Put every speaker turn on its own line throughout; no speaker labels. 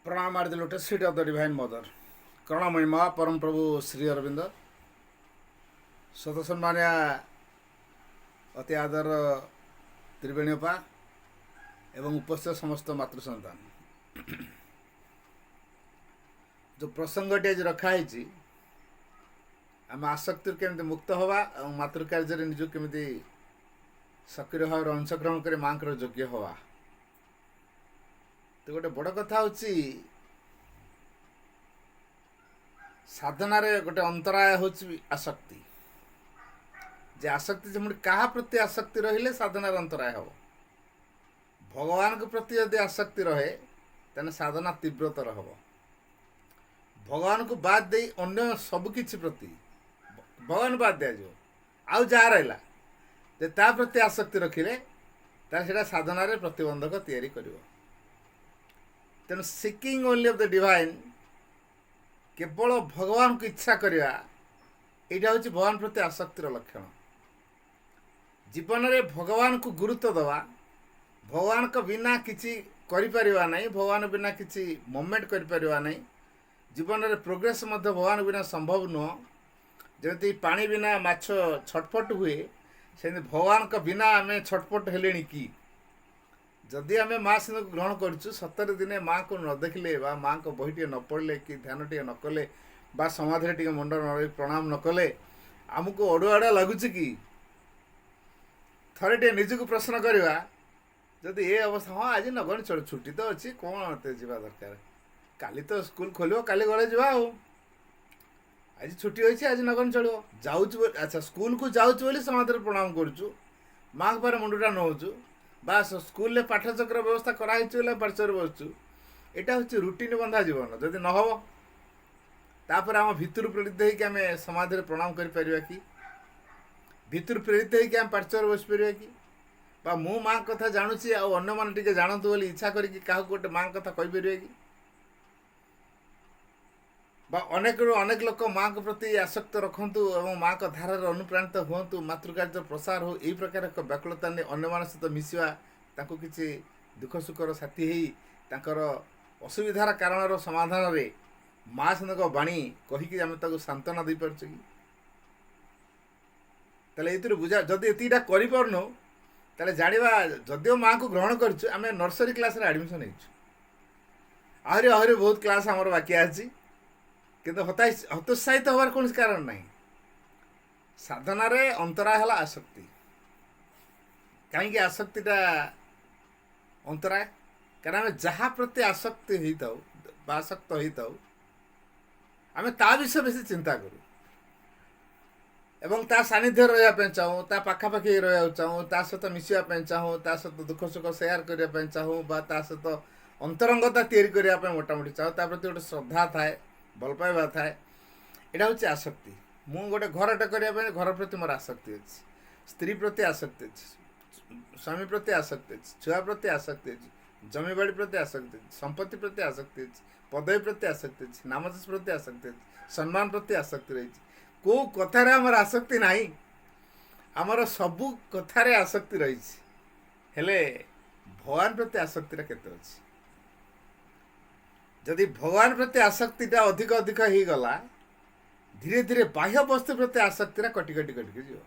प्रणाम at the lotus feet of the Divine Mother. करुणा महिमा परम प्रभु श्री अरविंद सतसम्मान्य अति आदर त्रिवेणीपा एवं उपस्थित समस्त मातृ संतान जो प्रसंगटी आज रखाई आम आसक्ति केमती मुक्त हवा और मातृकार्य निज केमती सक्रिय भाव अंशग्रहण कर माँ योग्य हवा तो गोटे बड़ कथा हूँ साधना गोटे अंतराय हूँ आसक्ति जे आसक्ति जब क्या प्रति आसक्ति रहिले साधनार अंतराय हम भगवान के प्रति यदि आसक्ति रहे तेने साधना तीव्रतर हम भगवान को बाद दे अन्य सबकि प्रति भगवान बाद दिज्व आउ जहाँ रहा जे ता प्रति आसक्ति रखिले तार साधन प्रतिबंधक तैयारी कर तेणु seeking only of the divine केवल भगवान को इच्छा करवा यहाँ हूँ भगवान प्रति आसक्तिर लक्षण जीवन में भगवान को गुरुत्व दवा भगवान को बिना किसी करिपरिवा नहीं भगवान बिना किसी मोमेंट करिपरिवा नहीं जीवन में प्रोग्रेस मध्य भगवान बिना संभव नुह जमी पानी बिना माछ छटपट हुए से भगवान को बिना आम छटपट हेले कि जदि आम माँ सिंह को ग्रहण करूँ सतरे दिने माँ को न देखले माँ को बही टे न पढ़ले कि ध्यान टे न कले समाधि टे मुंड न प्रणाम न कले आमको अड़ुआ अड़ुआ लगुच कि थे टे निजक प्रश्न करवा जदि ये अवस्था हाँ आज नगण चल छुट्टी तो अच्छी कौन एत जा दरकार काली तो स्कूल खोल काली गले जा आज छुट्टी अच्छी आज नगण चलो जाऊँ अच्छा स्कूल को जाऊँ समाधि प्रणाम करुचु माँ के पारे मुंडा नौचु बास स्कूल पाठचक्र व्यवस्था कराई पार्श्वर बसचु यहाँ हूँ रुटीन बंधा जीवन जदि न हो तापर आम भितर प्रेरित होमें समाधि प्रणाम कर कि भितर प्रेरित होमें पार्श्वर बस पार कि मु माँ कथा जानूची आने मैंने जानतु बोली इच्छा करी क्या गोटे माँ कथा कहीपर कि अनेक अनेक लोक माँ के प्रति आसक्त रखु और माँ का धारार अनुप्राणित हूँ मातृकार्य प्रसार हो यही प्रकार एक व्याकुलता नहीं अन्य मान सहित मिसवा किसी दुख सुखर साथी होकर असुविधार कारण समाधान रे माँ सहित बाणी कहीकि आम सांत्वना दे पार्छ कि ये बुझा जदि एतिटा करपारनु ताले जानिबा जदिओ माँ को ग्रहण करछु आमे नर्सरी क्लास रे एडमिशन हेछु आहरी आहरी बहुत क्लास हमर बाकी अछि किंतु हतोत्साहित हबार कौन कारण नहीं साधन अंतराय है आसक्ति कहीं आसक्तिटा अंतराय कारण आम जहाँ प्रति आसक्ति होता आसक्त होता आम ता विषय बेसी चिंता करूँ एवं ता सानिध्य रहा चाहूँ ता पाखापाखि रहा चाहूँ ता सहित मिसापी चाहूँ ता सहित दुख सुख सेयार करने चाहूँ ता सहित अंतरंगता तैयारी करने मोटामोटी चाहूँ ता प्रति गोटे श्रद्धा थाए भल पाइबा थाए यहाँ हूँ आसक्ति मु गोटे घरटे करने घर प्रति मोर आसक्ति अच्छी स्त्री प्रति आसक्ति अच्छी स्वामी प्रति आसक्ति अच्छी छुआ प्रति आसक्ति अच्छी जमीबाड़ी प्रति आसक्ति अच्छी संपत्ति प्रति आसक्ति अच्छी पदवी प्रति आसक्ति अच्छी नामचाष प्रति आसक्ति अच्छी सम्मान प्रति आसक्ति रही कौ कथार आमर आसक्ति नहीं आमर सबू कथार आसक्ति रही भगवान प्रति आसक्ति केते अच्छी जदि भगवान प्रति आसक्तिटा अधिक अधिक हो गला धीरे धीरे बाह्य वस्तु प्रति आसक्ति कटि कटि कटि जीव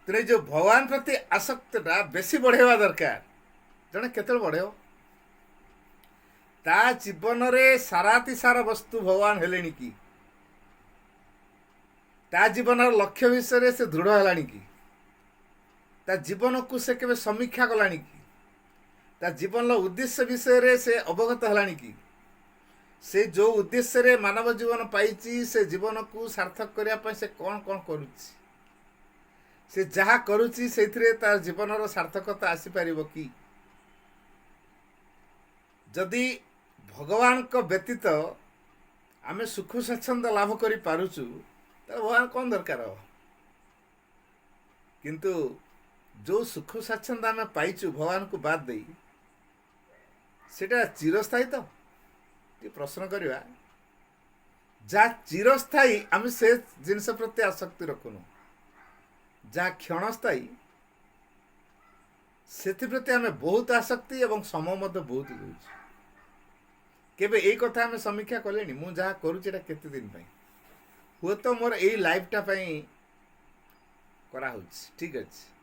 तेरे जो भगवान प्रति आसक्तिटा बेसी बढ़ेवा दरकार जड़े केतल बढ़ेव ता जीवन रे साराति सारा वस्तु भगवान हेले कि ता जीवन लक्ष्य विषय से दृढ़ है कि ता जीवन को से केबे समीक्षा कला कि ता जीवन उद्देश्य विषय से अवगत है कि से जो उद्देश्य रे मानव जीवन पाई से जीवन को सार्थक करने से कौन कौन करुच्ची से जहाँ करुच्ची से तार जीवन सार्थकता आसीपर कि जदि भगवान को व्यतीत आम सुख स्वच्छंद लाभ कर पारुचु तो भगवान कौन दरकार हो किंतु जो सुख स्वच्छंद आम पाइचु भगवान को बाद दे सेटा चिरस्थायी तो ये प्रश्न करवा जहाँ चिरस्थायी आम से जिनस प्रति आसक्ति रखुनु जहाँ क्षणस्थायी से प्रति आम बहुत आसक्ति एवं समय बहुत दूसरी केबे एई कथा आम समीक्षा कले मु जहाँ करुचे केते दिन हुए तो मोर यही लाइफटा करा ठीक अच्छे।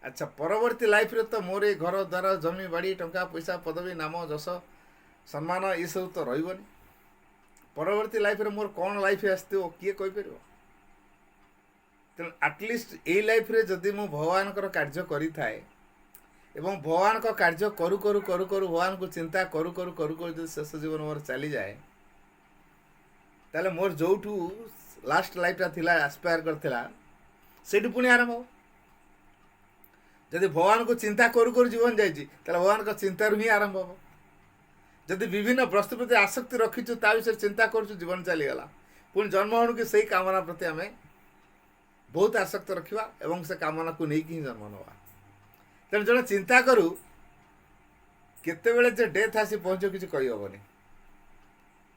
अच्छा परवर्ती लाइफ रे तो मोर घर द्वार जमी बाड़ी टंका पैसा पदवी नाम जश सम्मान ये सब तो रही परवर्ती लाइफ रे मोर कौन लाइफ आसो किए कहीपर तेणु आटलिस्ट यही लाइफ रे जदि मु भगवान कार्य करी थाए एवं भगवान का कार्य करू करू करू करू भगवान को चिंता करू करू करू करू जो शेष जीवन मोर चली जाए ताले मोर जोठू लास्ट लाइफटा थिला एस्पायर करथिला सेठी पुणी आरंभ हो जदि भगवान को चिंता करू करू जीवन जाइए ताले भगवान का चिंतारू ही आरंभ हो जदि विभिन्न वस्तु प्रति आसक्ति रखीचु ता विषय चिंता करूँ जीवन चलीगला पुणी जन्म हूँ कि सही कामना प्रति आम बहुत आसक्त रखा और से कामना को लेकिन ही जन्म नवा तेणु जड़े चिंता करू केतेबेले जे डेथ आसी पहुँच किसी कहीहबनी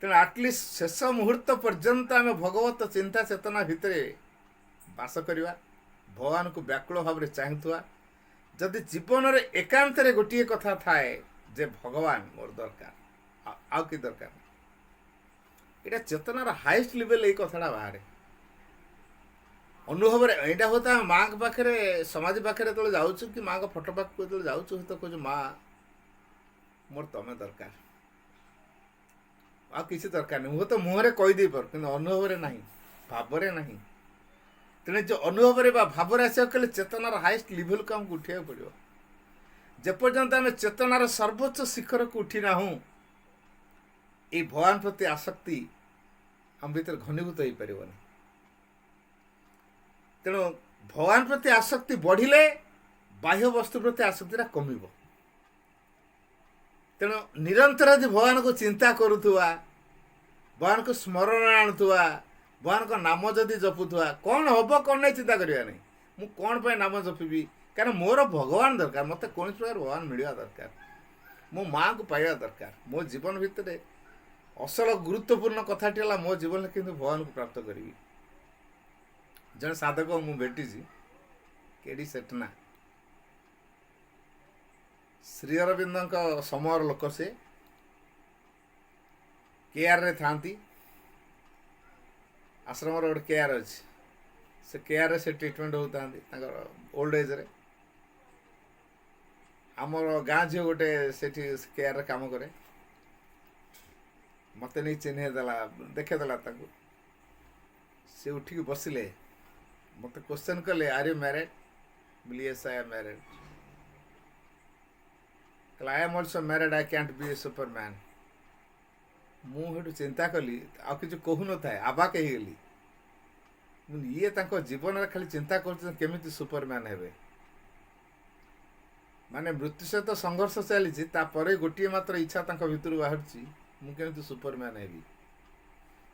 तेणु आटलिस्ट शेष मुहूर्त पर्यंत आम भगवत चिंता चेतना भितर बास करवा भगवान को व्याकुल भाव में चाहूआ जदि जीवन में एकांत गोटे कथा थाए जे भगवान मोर दरकार आउ कि दरकार यहाँ चेतनार हाइस्ट लेवल ये कथाटा बाहर अनुभव यहाँ होता है माँ पाखे समाज पाखे जो जाऊँ कि माँ का फोटो पाख जो जाऊँ तो कह माँ मोर तमें दरकार आ किसी दरकार नहीं हूँ तो मुहरे कहीदे पार कि अनुभव ना भाव ना तेणु जो अनुभव भाव आसो चेतनार हाइस्ट लेवल को आमको उठा पड़ो जेपर्यंत आम चेतनार सर्वोच्च शिखर को उठी ना ये भगवान प्रति आसक्ति आम भीतर घनीभूत हो पारन तेणु भगवान प्रति आसक्ति बढ़िले बाह्य वस्तु प्रति आसक्ति कम तेणु निरंतर यदि भगवान को चिंता करुवा भगवान को स्मरण आणुवा भगवान को नाम जदि जपुवा कौन हम कौन नहीं चिंता करवा नहीं मु कौन पे नाम जपिबी कारण मोर भगवान दरकार मत कौन प्रकार भगवान मिलवा दरकार मो माँ को पाइबा दरकार मो जीवन भितर असल गुरुत्वपूर्ण कथाटी है मो जीवन में किंतु भगवान को प्राप्त करी जन साधक मु भेटी केडी सेटना श्री अरविंद समयर लोक से केआर रे थांती आश्रम गोटे केआर अच्छे से केआर से ट्रिटमेंट होता ओल्ड एज रे आमर गाँ झील गोटे से केआर काम करे मत नहीं चिन्हदेला देखेदेला सी उठिक बसिले मत क्वेश्चन कले आर यू मैरिड बोली yes I am married I am also married I can't B A Superman मुझे चिंता कली आ कि कहू न था आबाक हो गली ये जीवन में खाली चिंता करमी सुपरमैन हे माने मृत्यु सहित संघर्ष चली गोटे मात्र इच्छा भितर बाहर मुझे सुपरमैन हेबी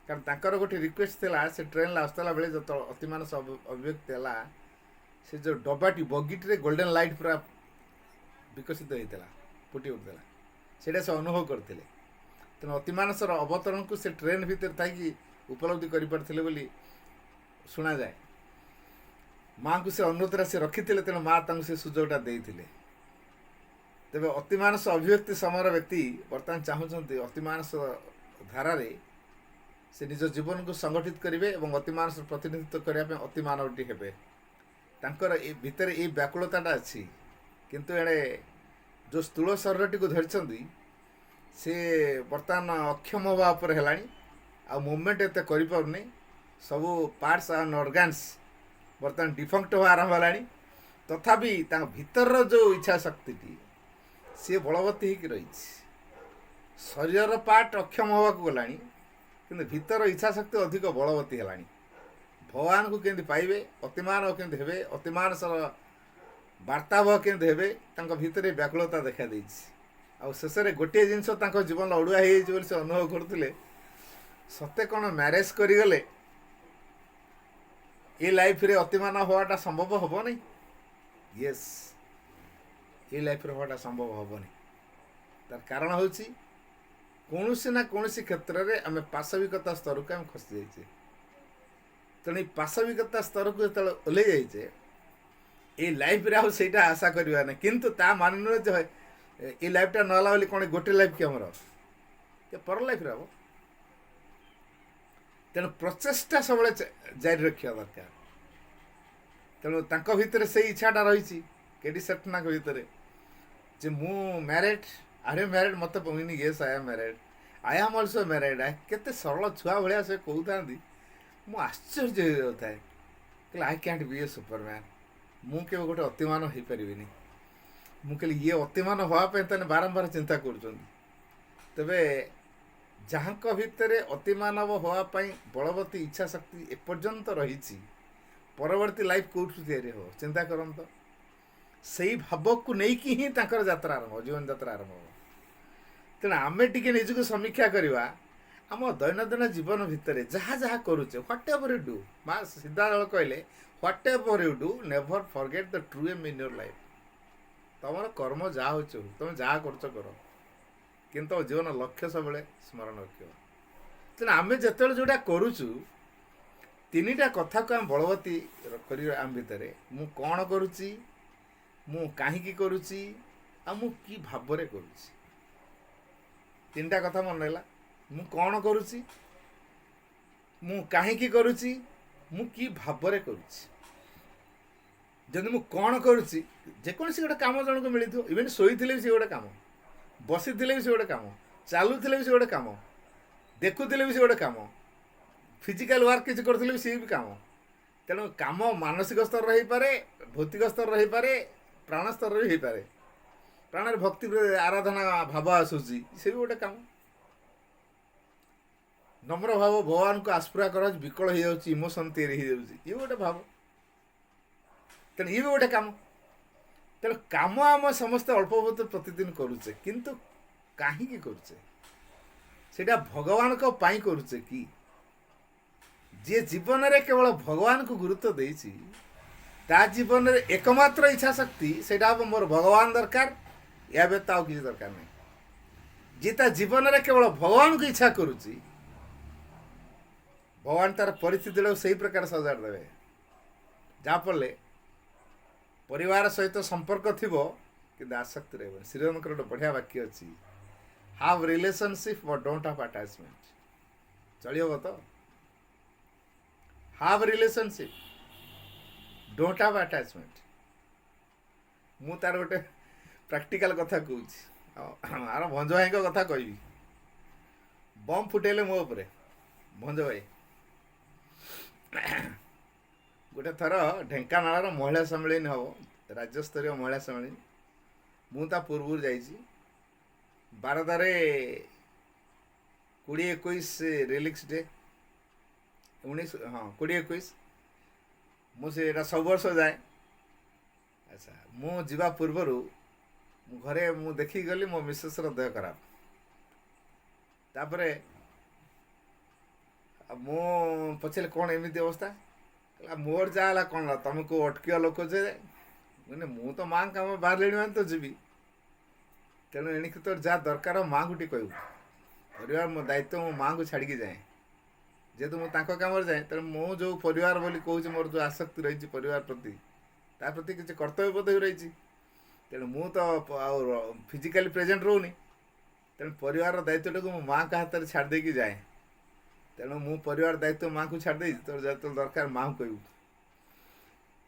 कारण तांकर गोटे रिक्वेस्ट थिला से ट्रेन आसला बेले जो अति मानस अभिव्यक्ति है से जो डबाटी बगीटी रे गोल्डन लाइट पूरा विकसित होता फुटी उठला से अनुभव करते तेणु अति मानसर अवतरण को से ट्रेन भितर थी उपलब्धि कर शुणा जाए माँ को से अनुरोध से रखी तेणु माँ से सुजोगटा देते तेरे अतिमानस अभिव्यक्ति समय व्यक्ति बर्तमान चाहते अतिमानस धारे से निज जीवन को संगठित करेंगे और अतिमानस प्रतिनिधित्व करने अतिमानवटी हे भितर ये व्याकुलताटा अच्छी किंतु एड़े जो स्थूल शरीर को धरती से बर्तमान अक्षम भाव है आ मूवमेंट एत कर सबू पार्ट्स एंड ऑर्गन्स बर्तमान डिफंक्ट हो आरंभ है तथापि भीतर जो इच्छा शक्ति सी बलवती हो रही शरीर पार्ट अक्षम होगा गला कि भीतर इच्छा शक्ति अधिक बलवती है भगवान को केंद्र पाइबे अतिमान केंद्र हे अतिमान सर वार्तावह केंद्र हे भितर व्याकुलता देखा आ शेष में गोटे जिनस जीवन अड़ुआ हो से अनुभव करते सत्य कौन मैरेज करगले ये लाइफ रे अतिमान हवाटा संभव हम नहीं यस ये लाइफ रे हवाटा संभव हम नहीं तार कारण हूँ कौन ना कौन क्षेत्र में आम पाशविकता स्तर को आम खसी जाइए तेणु पाशविकता स्तर को जो ओल्लै जाइए ये लाइफ रे आईटा आशा करवा ना किंतु ता मान नुहे ये लाइफटा नाला बोली कौन गोटे लाइफ कि आमर पर लाइफ हम तेणु प्रचेषा सब जारी रखा दरकार तेणु तांको भितर से इच्छाटा रही केडी सेटना भितर जे मु मैरिड आर यू मैरिड मत meaning yes I am married I am also married केते सरल छुआ भाया से कहता मु आश्चर्य हो जाता है कहले I can't B A Superman मु के गोटे अतिमान हो पारिनी मुझे ये अतिमान हाँपाई बारंबार चिंता कर तेरे जहाँ भितर अतिमानव हाँपाई बलवती इच्छा शक्ति एपर्यंत रही परवर्ती लाइफ कौटू हो चिंता करत से भाव को लेकिन ही यात्रा आरंभ जीवन यात्रा आरंभ हो तेणु आम टे निजक समीक्षा करवा आम दैनंदिन जीवन भितर जहाँ जहाँ करुचे ह्वाट एवर यू डू माँ सीधा कहले whatever you do never forget the true aim in your life तुम कर्म जहाँ हो तुम जहाँ कर किंतु जीवन लक्ष्य सब स्मरण रख तेना आम जो जोटा करुचु तीन टा कथा को आम बलवती कर आम भितर मु कौन करुच्ची मु कहीं करुच्ची आ मु कि भाव करुच्ची तीन टा कथा मन रहा मु कौन करुच्ची मु कहीं करुच्ची मु कि भाव करुच्ची जदि मु कौन करुच्ची जेकोसी गोटे कम जन को मिली इवेन शोई भी से गोटे कम बसी भी से गोटे कम चलुले भी से गोटे कम देखुले भी से गोटे कम फिजिकल वर्क किसी करते भी सी भी कम तेणु कम मानसिक स्तर रही पारे भौतिक स्तर रही पारे प्राण स्तर भी हो पारे प्राण भक्ति आराधना भाव आसूसी से भी गोटे कम नम्र भाव भगवान को आस्पुरा कर विकल हो जाऊँगी इमोशन तैयारी हो जाऊँगी ये गोटे भाव तेणु ये भी गोटे कम तेणु कम आम समस्त अल्प बहुत प्रतिदिन करुचे किंतु कहीं करुचे सेटा भगवान को पाई करुचे कि जे जीवन रे केवल भगवान को गुरुत्व देछि ता जीवन रे एकमात्र इच्छा शक्ति सेटा मोर भगवान दरकार या व्यतीत आउ किसी दरकार नहीं जे ता जीवन रे केवल भगवान को इच्छा करुची भगवान तार परिस्थिति से प्रकार सजाड़ देवे जहाँफल परिवार सहित संपर्क थिबो कि आसक्ति रह श्रीरामकर गोटे बढ़िया वाक्य अच्छी have relationship but don't have attachment चलिए तो have relationship don't have attachment मु तार गोटे प्रैक्टिकल कथा कहूँ आर भंज भाई कथा कहि बम फुटेले मो उपरे भंज भाई गोटे थर ढेंकानाल महिला सम्मेलन हम राज्यस्तरीय महिला सम्मेलन मुता पूर्व जाइए बारदारे 20-21 रिलिक्स डे 19 हाँ 20-21 मुझे सब वर्ष जाए अच्छा मु जीवा पूर्वर घरे मु देखी गली मो मिसेस देह खराब तापरे मु पचारे कौन एमती अवस्था मोर जा कौन तुमको अटकिया लोक जे मैंने मु तो माँ कम बाहर मान तो जीवी तेणु एणिक तो जहाँ दरकार माँ को टी कहू परिवार मो दायित्व मो माँ को छाड़ी जाए जेहेतु मुझे कम जाए तेणु मु जो परिवार बोली कहूँ मोर जो आसक्ति रही परिवार प्रति ता प्रति किसी कर्तव्यबोध भी रही तेणु मु तो फिजिकाली प्रेजेंट रोनी तेणु परिवार दायित्व को मो माँ का हाथ में छाड़ देकी जाए तेणु मु परिवार दायित्व माँ को छाड़ तो जो दरकार माँ को कहू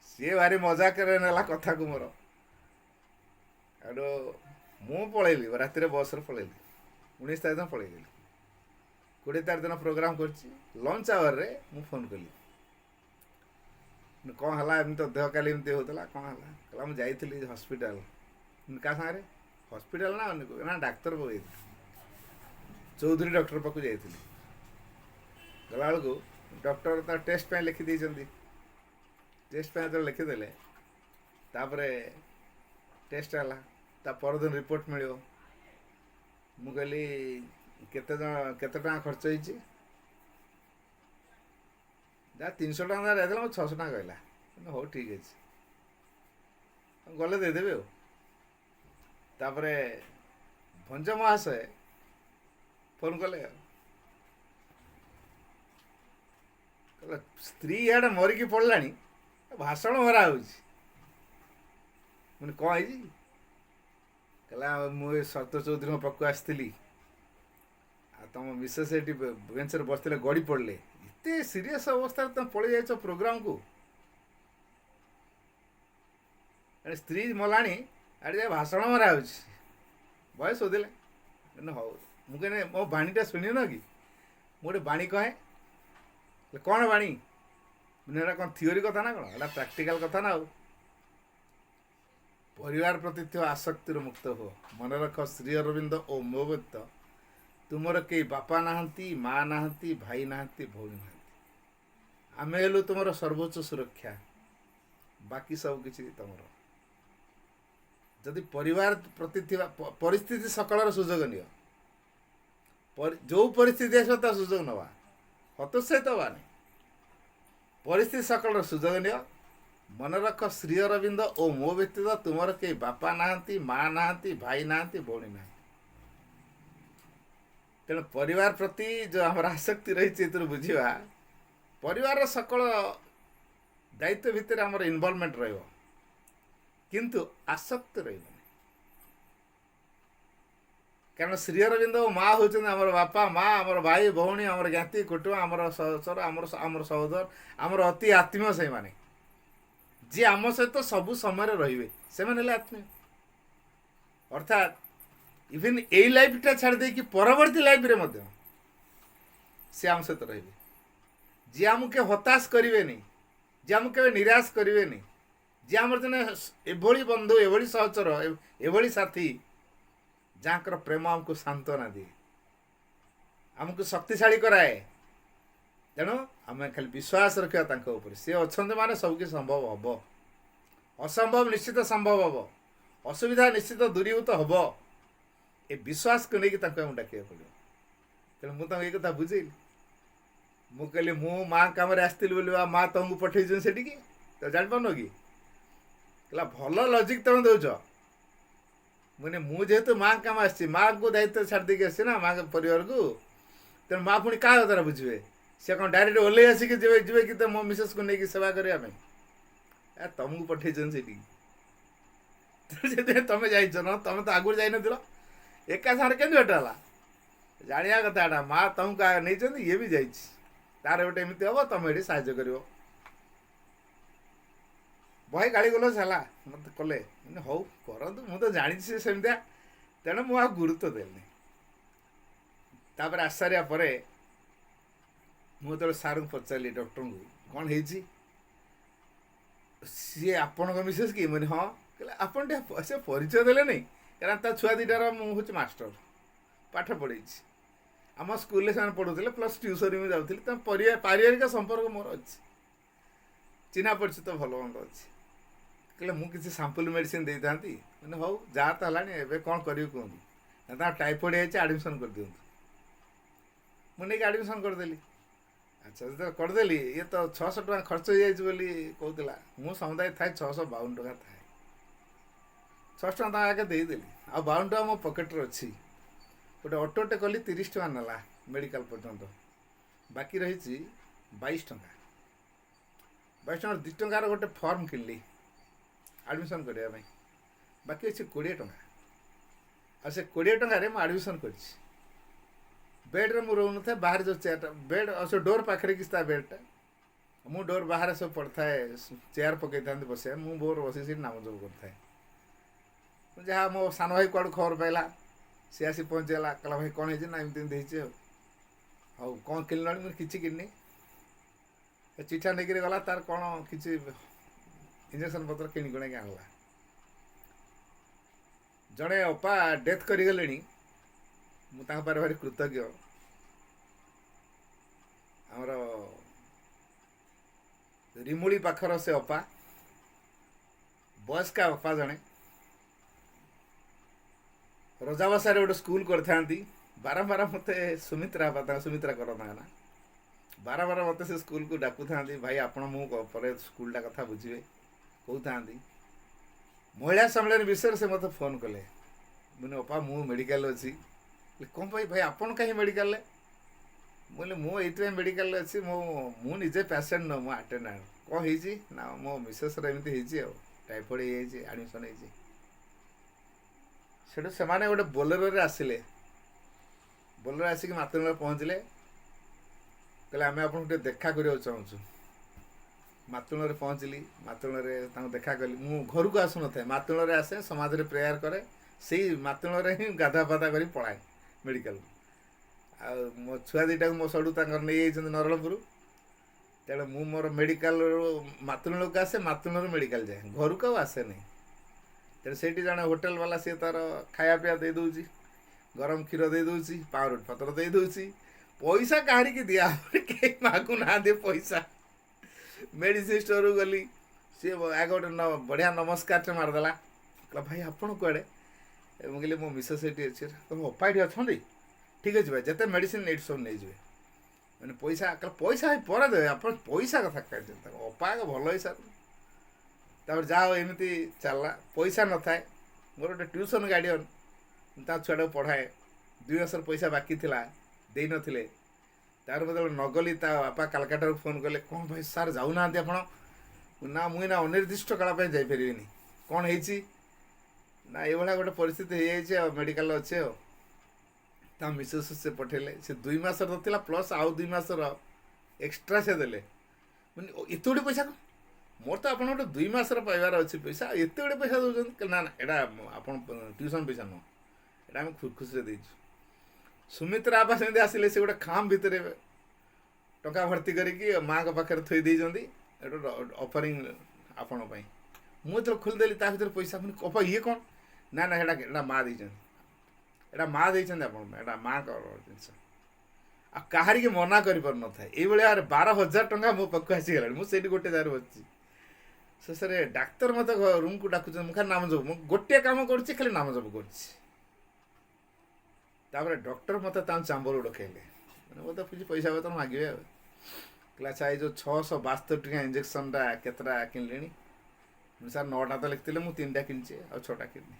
सी भारी मजा करला कथा को मोर आरो मु पलैली राति बस पलैली 19 तारीख दिन पलैली 20 तारीख दिन प्रोग्राम कर लंच आवर रे मु फोन कली कौन है एम तो देह काली एमती होता कौन है कहला मुझे जाइली हस्पिटाल क्या सारे हस्पिटाल ना डाक्तर को चौधरी डॉक्टर पाक जाइली गला बेलू डॉक्टर तार टेस्ट पे लिखी देती टेस्ट पे जो लिखिदे तापर टेस्ट है ता परदिन रिपोर्ट मिल मु कहली केते टका खर्च होइछि जा 300 टका रहला 600 टका कहला हो ठीक अच्छे गले देदेवे तापर भंज महाशय फोन कले स्त्री इे मरिकी पड़ा भाषण मरा हो कौन है कहला मुझे सत चौधरी पाक आसती तुम मिसेस ये बेंच बसते गड़ी पड़े एत सीरीयस अवस्था तुम पलि जाइछ प्रोग्राम को स्त्री मलाणी आड़े भाषण मरा भय शोधिले हौ मुझे मो बाणीटा शुणी न कि मुझे बाणी कहे कौन बाणी मैंने कौन थियोरी कथा ना कौन प्रैक्टिकल कथा ना परिवार प्रति आसक्तिर मुक्त हो मन रख श्री अरविंद ओ मो व्यक्त तुमर कई बापा नहांती माँ नहांती भाई नहांती भौणी नहांती आमे हेलु तुमर सर्वोच्च सुरक्षा बाकी सब किसी तुमर जदि परिवार प्रति परिस्थिति सकल सुजोग नियो जो परिस्थिति आस सुजोग नवा हतोत्साहित हवा नहीं परिस्थिति सकल सुजोग नियो मन रख श्री अरविंद ओ मो व्यतीत तुमर कई बापा नहांती माँ नहांती भाई नहांती भौणी नहांती तेणु परिवार प्रति जो आम आसक्ति रही बुझा परिवार सकल दायित्व भितर आम इनवॉल्वमेंट किंतु आसक्ति रही कारण श्री अरविंद माँ होती आम बापा माँ आम भाई भौणी आम ज्ञाति कुटुंब आम सर आम सहोदर आम अति आत्मीय से माने जी आम सहित सबु समय रे से आत्मीय अर्थात इवन ए लाइफटा छाड़ दे कि परवर्ती लाइफ रे मध्य से आम सहित रे जी आमको हताश करेंगे जी आम के निराश करेंगे जी आम जने एभली बंधु एभली सहचर एभली साथी जहाँकर प्रेम आमको सांत्वना दिए आमको शक्तिशाली कराए तेणु आम खाली विश्वास रखा सी अच्छा माने सबकि संभव हम असंभव निश्चित संभव हम असुविधा निश्चित दूरीभूत हम ए विश्वास को लेकिन डाक पड़ो तेणु मुझे ये कथा बुझेली मु कहली मु माँ कम बोली माँ तुमको पठे से तो जापार कि भल लजिक तुम दौच मैंने मुझे माँ कम आसी माँ को दायित्व छाड़ देकी आसी ना माँ परिवार को तेणु माँ पुणी क्या कथा बुझे सी कौन डायरेक्ट ओल्ले आसिक जी कि मो मिसेस को लेकिन सेवा करने तुमको पठे से तुम जाइच न तुम तो आगुरी जाइन एका सारे के भेटाला जानिया कथा माँ तुमको नहीं ये भी जाइए तार गोटे एमती हम तुम ये साहय कर बहे गाड़ी गल है मत कले हौ करूँ मुझे जानी सेमती तेणु मुझे गुरुत्व देनी तापर आस सारा मुझे सार को पचारि डॉक्टर को कौन है सी आपण मिसेस कि मैंने हाँ कहले आपन से परिचय देले नहीं कारण छुआ दीटार मुझे मास्टर पाठ पढ़े आम स्कूल से पढ़ुले प्लस ट्यूशन में जाऊँगी पारिवारिक संपर्क मोर अच्छी चिन्हा परिचित भल मंद अच्छी कहले मुझे सांपुल मेडिसिन दे था मैंने हौ जहाँ तो है कौन करेंगे कहते टाइफॉइड है आडमिशन कर दिखाँ मुझे आडमिशन करदेली अच्छा जो करदेली ये तो 600 टका खर्च हो जाए कहला मुझे समुदाय थाए 652 टका थाए 600 टका आगे देदेली आ 52 टका मो पकेट्रे अच्छी गोटे ऑटोटे कली 30 टका नाला मेडिकल पर्यंत बाकी रही 22 टका 22 टका 2 टकार गोटे फॉर्म किनली आडमिशन करने बाकी अच्छे 20 टका आ से 20 टकर आडमिशन कर बेड्रे मुझे रोन था बाहर जो चेयर बेड अच्छे डोर पाखे कि बेडटा मु डोर बाहर सब पड़ता है चेयर पकई था बस मुझे बोर बस नाम जब कर जहाँ मो सान भाई कौड़ खबर पाइला सी आसी पहुँचेगा कहला भाई कौन है ना एमती हाँ कौन किन मुझे किसी किन्नी चिठा नहीं गला तार कौन किसी इंजेक्शन पत्र किणी किणी आनला जड़े अपा डेथ करगले मुझे भारी कृतज्ञ आमर रिमुड़ी पाखर से अपा बयस्का अपा जड़े रजाबसा गोटे स्कूल कर बारंबार मत सुमित्रा सुमित्रा करता ना बारंबार मत से स्कूल को डाकू था भाई आपण मुझे स्कूलटा कथा बुझे कहता महिला सम्मेलन विषय से मत फोन कले मैंने अपा मु मेडिकल अच्छी कौन भाई आपन कहीं मेडिकल बोले मुझे मेडिकल अच्छी मुझे पेसेंट न मु अटेंडेंट कौन है ना मो मिसेस एमती टाइफॉइड हो आडमिशन से गोटे बोलेरो आसिले ବୋଲେରୋ ଆସିକି ମାତୃଣରେ ପହଞ୍ଚିଲେ, କହିଲେ ଆମେ ଆପଣଙ୍କୁ ଟିକେ ଦେଖା କରିବାକୁ ଚାହୁଁଛୁ। ମାତୃଣରେ ପହଞ୍ଚିଲି, ମାତୃଣରେ ତାଙ୍କୁ ଦେଖା କଲି। ମୁଁ ଘରକୁ ଆସୁନଥାଏ, ମାତୃଣରେ ଆସେ, ସମାଜରେ ପ୍ରେୟାର କରେ, ସେଇ ମାତୃଣରେ ହିଁ ଗାଧା ପାଧା କରି ପଳାଏ ମେଡ଼ିକାଲକୁ। ଆଉ ମୋ ଛୁଆ ଦୁଇଟାକୁ ମୋ ସଡ଼ୁ ତାଙ୍କର ନେଇଯାଇଛନ୍ତି ନରଣପୁର। ତେଣୁ ମୁଁ ମୋର ମେଡ଼ିକାଲରୁ ମାତୃଣକୁ ଆସେ, ମାତୃଣରୁ ମେଡ଼ିକାଲ ଯାଏ, ଘରକୁ ଆଉ ଆସେନି। ତେଣୁ ସେଇଠି ଜଣେ ହୋଟେଲ ବାଲା, ସିଏ ତା'ର ଖାଇବା ପିଇବା ଦେଇ ଦେଉଛି, ଗରମ କ୍ଷୀର ଦେଇ ଦେଉଛି, ପାଉଁରୁଟି ପତ୍ର ଦେଇ ଦେଉଛି। ପଇସା କାହାରିକି ଦିଆହେବନି, କେହି ମାଗୁନାହାନ୍ତି ପଇସା। ମେଡ଼ିସିନ ଷ୍ଟୋରକୁ ଗଲି, ସିଏ ଆଗ ଗୋଟେ ବଢ଼ିଆ ନମସ୍କାରଟେ ମାରିଦେଲା, କହିଲା ଭାଇ ଆପଣ କୁଆଡ଼େ? ମୁଁ କହିଲି ମୋ ମିସେସ୍ ଏଠି ଅଛି। ତମ ଅପା ଏଠି ଅଛନ୍ତି? ଠିକ୍ ଅଛି ଭାଇ, ଯେତେ ମେଡ଼ିସିନ ଏଇଠି ସବୁ ନେଇଯିବେ। ମାନେ ପଇସା, କହିଲା ପଇସା ପରେ ଦେବେ, ଆପଣ ପଇସା କଥା କହିଛନ୍ତି। ତାଙ୍କ ଅପା ଆଗ ଭଲ ହେଇସାର। ତାପରେ ଯାହା ହଉ ଏମିତି ଚାଲିଲା। ପଇସା ନଥାଏ, ମୋର ଗୋଟେ ଟ୍ୟୁସନ୍ ଗାର୍ଡ଼ିଅନ୍, ତା ଛୁଆଟାକୁ ପଢ଼ାଏ। 2 ମାସର ପଇସା ବାକି ଥିଲା, ଦେଇନଥିଲେ। ତାର ଯେତେବେଳେ ନଗଲି, ତା ବାପା କାଲକାଟାରୁ ଫୋନ୍ କଲେ, କ'ଣ ଭାଇ ସାର୍ ଯାଉନାହାନ୍ତି ଆପଣ? ନା ମୁଁ ଏଇନା ଅନିର୍ଦ୍ଦିଷ୍ଟ କାଳ ପାଇଁ ଯାଇପାରିବିନି। କ'ଣ ହେଇଛି? ନା ଏଇଭଳିଆ ଗୋଟେ ପରିସ୍ଥିତି ହେଇଯାଇଛି, ଆଉ ମେଡ଼ିକାଲରେ ଅଛି ଆଉ। ତା ମିସେସ୍ ସେ ପଠେଇଲେ। ସେ 2 ମାସର ତ ଥିଲା, ପ୍ଲସ୍ ଆଉ 2 ମାସର ଏକ୍ସଟ୍ରା ସେ ଦେଲେ। ମାନେ ଏତେ ଗୁଡ଼ିଏ ପଇସା କ'ଣ? ମୋର ତ ଆପଣଙ୍କର 2 ମାସର ପାଇବାର ଅଛି ପଇସା, ଏତେ ଗୁଡ଼ିଏ ପଇସା ଦେଉଛନ୍ତି? ନା ନା, ଏଇଟା ଆପଣ ଟ୍ୟୁସନ୍ ପଇସା ନୁହଁ, ଏଇଟା ଆମେ ଖୁସିରେ ଦେଇଛୁ। ସୁମିତ୍ରା ବାପା ସେମିତି ଆସିଲେ, ସେ ଗୋଟେ ଖାମ୍ ଭିତରେ ଟଙ୍କା ଭର୍ତ୍ତି କରିକି ମାଆଙ୍କ ପାଖରେ ଥୋଇ ଦେଇଛନ୍ତି, ଏଇଟା ଅଫରିଂ ଆପଣ ପାଇଁ। ମୁଁ ଯେତେବେଳେ ଖୋଲିଦେଲି, ତା ଭିତରେ ପଇସା। ପୁଣି ଅପା ଇଏ କ'ଣ? ନା ନା, ଏଇଟା ମା' ଦେଇଛନ୍ତି, ଏଇଟା ମା' ଦେଇଛନ୍ତି ଆପଣ ପାଇଁ, ଏଇଟା ମାଆଙ୍କର ଜିନିଷ। ଆଉ କାହାରିକି ମନା କରିପାରୁନଥାଏ। ଏଇଭଳିଆ 12,000 ଟଙ୍କା ମୋ ପାଖକୁ ଆସିଗଲାଣି। ମୁଁ ସେଇଠି ଗୋଟେ ଜାଗାରେ ବସିଛି। ଶେଷରେ ଡାକ୍ତର ମୋତେ ରୁମ୍କୁ ଡାକୁଛନ୍ତି, ମୁଁ ଖାଲି ନାମ ଜପ, ମୁଁ ଗୋଟିଏ କାମ କରୁଛି, ଖାଲି ନାମ ଜପ କରୁଛି। ତାପରେ ଡକ୍ଟର ମୋତେ ତାଙ୍କ ଚାମ୍ବରକୁ ଡକେଇଲେ, ମାନେ ମୋତେ କିଛି ପଇସା ପତ୍ର ମାଗିବେ ଆଉ। କହିଲା ଆଚ୍ଛା, ଏଇ ଯେଉଁ 672 ଟଙ୍କା ଇଞ୍ଜେକ୍ସନଟା କେତେଟା କିଣିଲେଣି? ମୁଁ ସାର୍ 9ଟା ତ ଲେଖିଥିଲେ, ମୁଁ 3ଟା କିଣିଛି, ଆଉ 6ଟା କିଣିନି।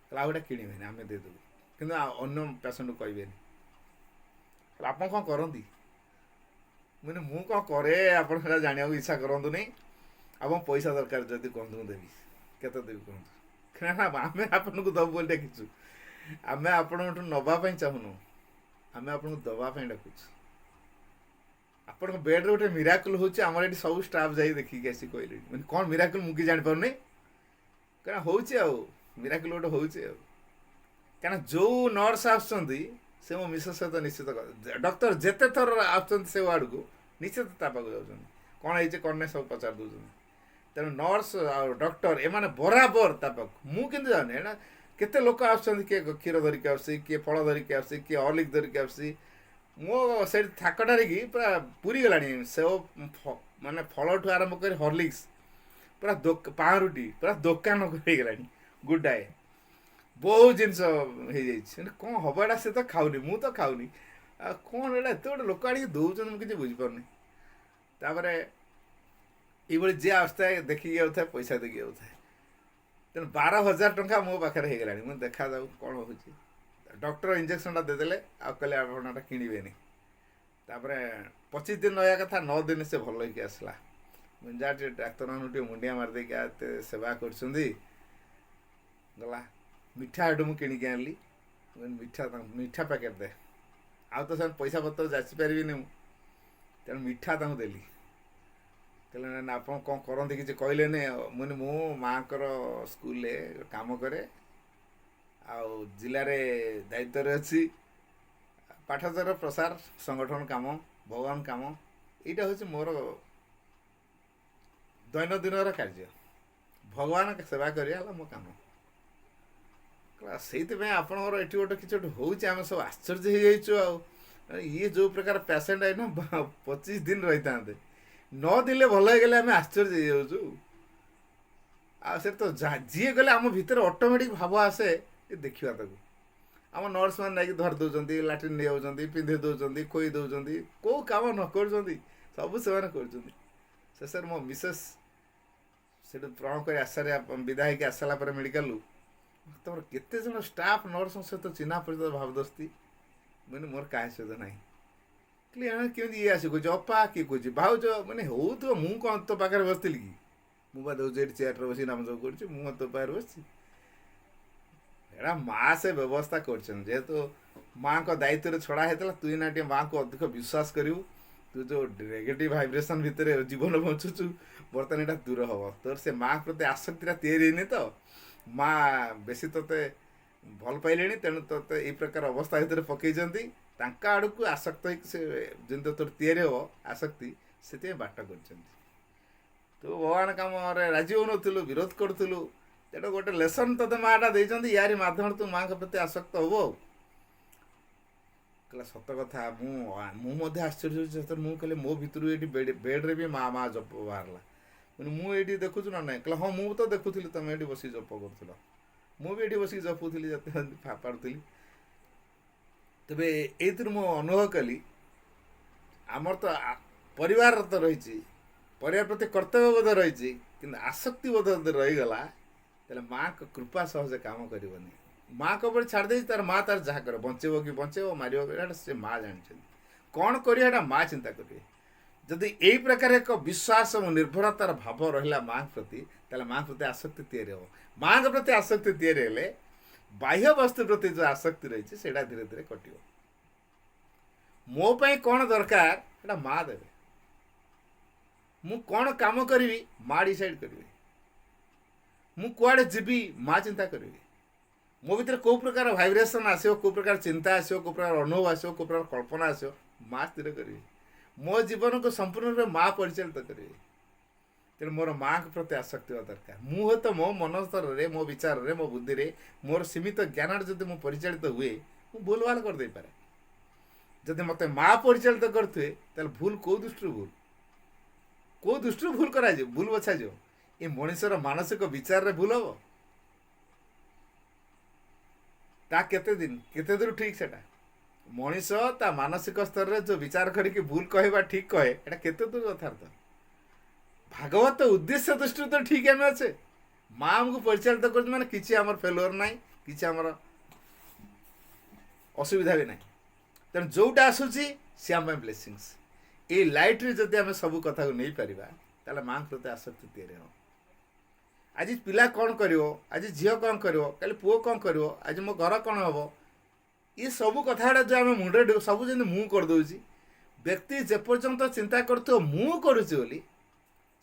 କହିଲା ଆଉ ଗୋଟେ କିଣିବେନି, ଆମେ ଦେଇଦେବୁ, କିନ୍ତୁ ଅନ୍ୟ ପେସେଣ୍ଟକୁ କହିବେନି। କହିଲା ଆପଣ କ'ଣ କରନ୍ତି? ମୁଁ କ'ଣ କରେ ଆପଣ ସେଟା ଜାଣିବାକୁ ଇଚ୍ଛା କରନ୍ତୁନି। ଆପଣ ପଇସା ଦରକାର ଯଦି କୁହନ୍ତୁ, ମୁଁ ଦେବି। କେତେ ଦେବି କୁହନ୍ତୁ? ନା ଆମେ ଆପଣଙ୍କୁ ଦେବୁ ବୋଲି ଡାକିଛୁ, ଆମେ ଆପଣଙ୍କଠୁ ନେବା ପାଇଁ ଚାହୁଁନୁ, ଆମେ ଆପଣଙ୍କୁ ଦେବା ପାଇଁ ଡାକୁଛୁ। ଆପଣଙ୍କ ବେଡ଼୍ରେ ଗୋଟେ ମିରାକଲ୍ ହେଉଛି, ଆମର ଏଠି ସବୁ ଷ୍ଟାଫ୍ ଯାଇ ଦେଖିକି ଆସି କହିଲେଣି। ମାନେ କ'ଣ ମିରାକଲ୍ ମୁଁ କିଛି ଜାଣିପାରୁନି, କାରଣ ହେଉଛି ଆଉ, ମିରାକଲ୍ ଗୋଟେ ହେଉଛି ଆଉ। କାରଣ ଯେଉଁ ନର୍ସ ଆସୁଛନ୍ତି, ସେ ମୋ ମିସେସ୍ ସହିତ ନିଶ୍ଚିତ, ଡକ୍ଟର ଯେତେ ଥର ଆସୁଛନ୍ତି ସେ ୱାର୍ଡ଼କୁ, ନିଶ୍ଚିତ ତା ପାଖକୁ ଯାଉଛନ୍ତି, କ'ଣ ହେଇଛି କ'ଣ ନାହିଁ ସବୁ ପଚାରି ଦେଉଛନ୍ତି। ତେଣୁ ନର୍ସ ଆଉ ଡକ୍ଟର ଏମାନେ ବରାବର ତା ପାଖକୁ। ମୁଁ କିନ୍ତୁ ଜାଣିନି, ଏଇଟା କେତେ ଲୋକ ଆସୁଛନ୍ତି, କିଏ କ୍ଷୀର ଧରିକି ଆସୁଛି, କିଏ ଫଳ ଧରିକି ଆସୁଛି, କିଏ ହର୍ଲିକ୍ସ ଧରିକି ଆସୁଛି। ମୋ ସେଇଠି ଥାକଟାରିକି ପୁରା ପୁରୀ ଗଲାଣି। ସେଓ ମାନେ ଫଳଠୁ ଆରମ୍ଭ କରି ହର୍ଲିକ୍ସ, ପୁରା ପାଉଁରୁଟି, ପୁରା ଦୋକାନ ହେଇଗଲାଣି ଗୁଡ଼ାଏ। ବହୁତ ଜିନିଷ ହେଇଯାଇଛି। କ'ଣ ହେବ ଏଇଟା? ସେ ତ ଖାଉନି, ମୁଁ ତ ଖାଉନି, ଆଉ କ'ଣ ଏଇଟା ଏତେ ଗୋଟେ ଲୋକ ଆଣିକି ଦେଉଛନ୍ତି, ମୁଁ କିଛି ବୁଝିପାରୁନି। ତାପରେ ଏଇଭଳି ଯିଏ ଆସୁଥାଏ ଦେଖିକି ଯାଉଥାଏ, ପଇସା ଦେଇକି ଯାଉଥାଏ। ତେଣୁ 12,000 ଟଙ୍କା ମୋ ପାଖରେ ହେଇଗଲାଣି। ମୁଁ ଦେଖାଯାଉ କ'ଣ ହେଉଛି। ଡକ୍ଟର ଇଞ୍ଜେକ୍ସନଟା ଦେଇଦେଲେ, ଆଉ କହିଲେ ଆପଣ ଏଟା କିଣିବେନି। ତାପରେ 25 ଦିନ ରହିବା କଥା, 9 ଦିନ ସେ ଭଲ ହେଇକି ଆସିଲା। ମୁଁ ଯାହା ଟିକେ ଡାକ୍ତରମାନଙ୍କୁ ଟିକେ ମୁଣ୍ଡିଆ ମାରିଦେଇକି ଏତେ ସେବା କରୁଛନ୍ତି, ଗଲା। ମିଠା ଏଠୁ ମୁଁ କିଣିକି ଆଣିଲି, ମିଠା ପ୍ୟାକେଟ୍ ଦେ। ଆଉ ତ ସେମାନେ ପଇସା ପତ୍ର ଯାଚି ପାରିବିନି ମୁଁ, ତେଣୁ ମିଠା ତାଙ୍କୁ ଦେଲି। କହିଲେ ନା ଆପଣ କ'ଣ କରନ୍ତି କିଛି କହିଲେନି। ମୁଁ ମାଆଙ୍କର ସ୍କୁଲରେ କାମ କରେ, ଆଉ ଜିଲ୍ଲାରେ ଦାୟିତ୍ୱରେ ଅଛି। ପାଠଚର ପ୍ରସାର, ସଂଗଠନ କାମ, ଭଗବାନ କାମ, ଏଇଟା ହେଉଛି ମୋର ଦୈନନ୍ଦିନର କାର୍ଯ୍ୟ। ଭଗବାନ ସେବା କରିବା ହେଲା ମୋ କାମ। ସେଇଥିପାଇଁ ଆପଣଙ୍କର ଏଠି ଗୋଟେ କିଛି ଗୋଟେ ହେଉଛି, ଆମେ ସବୁ ଆଶ୍ଚର୍ଯ୍ୟ ହେଇଯାଇଛୁ। ଆଉ ଇଏ ଯେଉଁ ପ୍ରକାର ପେସେଣ୍ଟ ଏଇନା 25 ଦିନ ରହିଥାନ୍ତେ, 9 ଦିନରେ ଭଲ ହେଇଗଲେ ଆମେ ଆଶ୍ଚର୍ଯ୍ୟ ହେଇଯାଉଛୁ। ଆଉ ସେ ତ ଯିଏ ଗଲେ ଆମ ଭିତରେ ଅଟୋମେଟିକ୍ ଭାବ ଆସେ, ଏ ଦେଖିବା ତାକୁ। ଆମ ନର୍ସମାନେ ନେଇକି ଧରି ଦେଉଛନ୍ତି, ଲାଟ୍ରିନ୍ ନେଇଯାଉଛନ୍ତି, ପିନ୍ଧେଇ ଦେଉଛନ୍ତି, ଖୋଇ ଦେଉଛନ୍ତି, କେଉଁ କାମ ନ କରୁଛନ୍ତି ସବୁ ସେମାନେ କରୁଛନ୍ତି। ଶେଷରେ ମୋ ମିସେସ୍ ସେଠୁ ପ୍ରଣ କରି ଆସାରେ ବିଦା ହେଇକି ଆସିଲା ପରେ ମେଡ଼ିକାଲରୁ, ତମର କେତେ ଜଣ ଷ୍ଟାଫ୍ ନର୍ସଙ୍କ ସହିତ ଚିହ୍ନା ପରିଚୟ ଭାବଦସ୍ତି? ମୋର କାହା ସହିତ ନାହିଁ। କେମିତି ଇଏ ଆସି କହୁଛି ଅପା, କିଏ କହୁଛି ଭାଉଜ, ମାନେ ହେଉଥିବ। ମୁଁ କ'ଣ ତୋ ପାଖରେ ବସିଥିଲି କି? ମୁଁ ବା ଦେଉଛି ଏଠି ଚେୟାରରେ ବସି ନାମ ସବୁ କରୁଛି, ମୁଁ ତୋ ପାଖରେ ବସିଛି। ଏଇଟା ମା ସେ ବ୍ୟବସ୍ଥା କରିଛନ୍ତି। ଯେହେତୁ माँ को दायित्व छड़ा होता तु ना टे माँ को अधिक विश्वास करू तू जो नेगेटिव भाइब्रेसन भितर जीवन बंचुचु बर्तमान यहाँ दूर हम तोर से माँ प्रति आसक्ति तैयारी तो माँ बेसी तोते भल पाइले तेणु तोते ये प्रकार अवस्था भितर पकईचंती आड़ को आसक्त से जिन तोर तैयारी हो आसक्ति से बाट कर तो भगवान कम राजी हो नु विरोध करूँ तेणु गोटे लेसन तोते माँटा देती यारी मध्यम तू माँ प्रति आसक्त हबो कहला सत कथा मुझे आश्चर्य मुझे कहले मो भितर ये बेड्रे भी माँ माँ जप बाहर मुझे देखुचु ना ना कहला हाँ मुझे तो देखुली तुम ये बस जप कर मुझे भी बस जपुली पाड़ी तेरे ये अनुभव कली आमर तो परिवार तो रही परिवार प्रति कर्तव्यबोध रही कि आसक्ति बोध रहीगला तेल माँ को कृपा सहजे काम करनी माँ को ऊपर छाड़ दे तार माँ तार जहाँ कर बचेब कि बचेब मार से माँ जानी कौन कर माँ चिंता करेंगे जदि यही प्रकार एक विश्वास और निर्भरतार भाव रहा माँ प्रति तेल माँ प्रति आसक्ति तैयारी हो माँ के प्रति आसक्ति तैयारी हेले बाह्य वस्तु प्रति जो आसक्ति रही है धीरे धीरे कट मोपाई कौन दरकार माँ देवे मु कौन काम करी माँ डिसाइड करी मु कुआड़े जीवी माँ चिंता करी मो भीतर कौ प्रकार भाइब्रेसन आसो कौ प्रकार चिंता आसो कौ प्रकार अनुभव आसो कौ प्रकार कल्पना आसो माँ स्थिर करी मो जीवन को संपूर्ण रूप माँ परिचालित करी तेणु मोर माँ के प्रति आसक्ति होगा दरकार मुझे तो मो मन स्तर में मो विचार में मो बुद्धि में मोर सीमित ज्ञान जब मुझे परिचालित हुए मुझे भूल भाल करदे पारे जब मत माँ परिचालित करें भूल कौ दृष्टि भूल करा भूल बछा ये मनुष्यर मानसिक विचार रे भूल हम ता केते दिन दूर ठीक से मनीष ता मानसिक स्तर रे जो विचार करके भूल कहवा ठीक कहे एटा केते दूर यथार्थ भागवत उद्देश्य दृष्टि तो ठीक आम अच्छे माँ आमको परिचालित कर माने किसी आमर फेलुअर ना कि आमर असुविधा भी ना तेणु जोटा आसूसी सी आम ब्लेसिंग्स ये लाइट रे जदि आम सब कथा को नहीं पारिबा ताले माँ प्रति आसक्ति तैयारी हो आज पिला कौन करिवो आज झील कौन करिवो काली पुओ कौन करिवो आज मो घर कौन हम ये सब कथा जो आम मुंडे सब जमी मु करदे व्यक्ति जेपर्यंत चिंता कर मु करुच्ची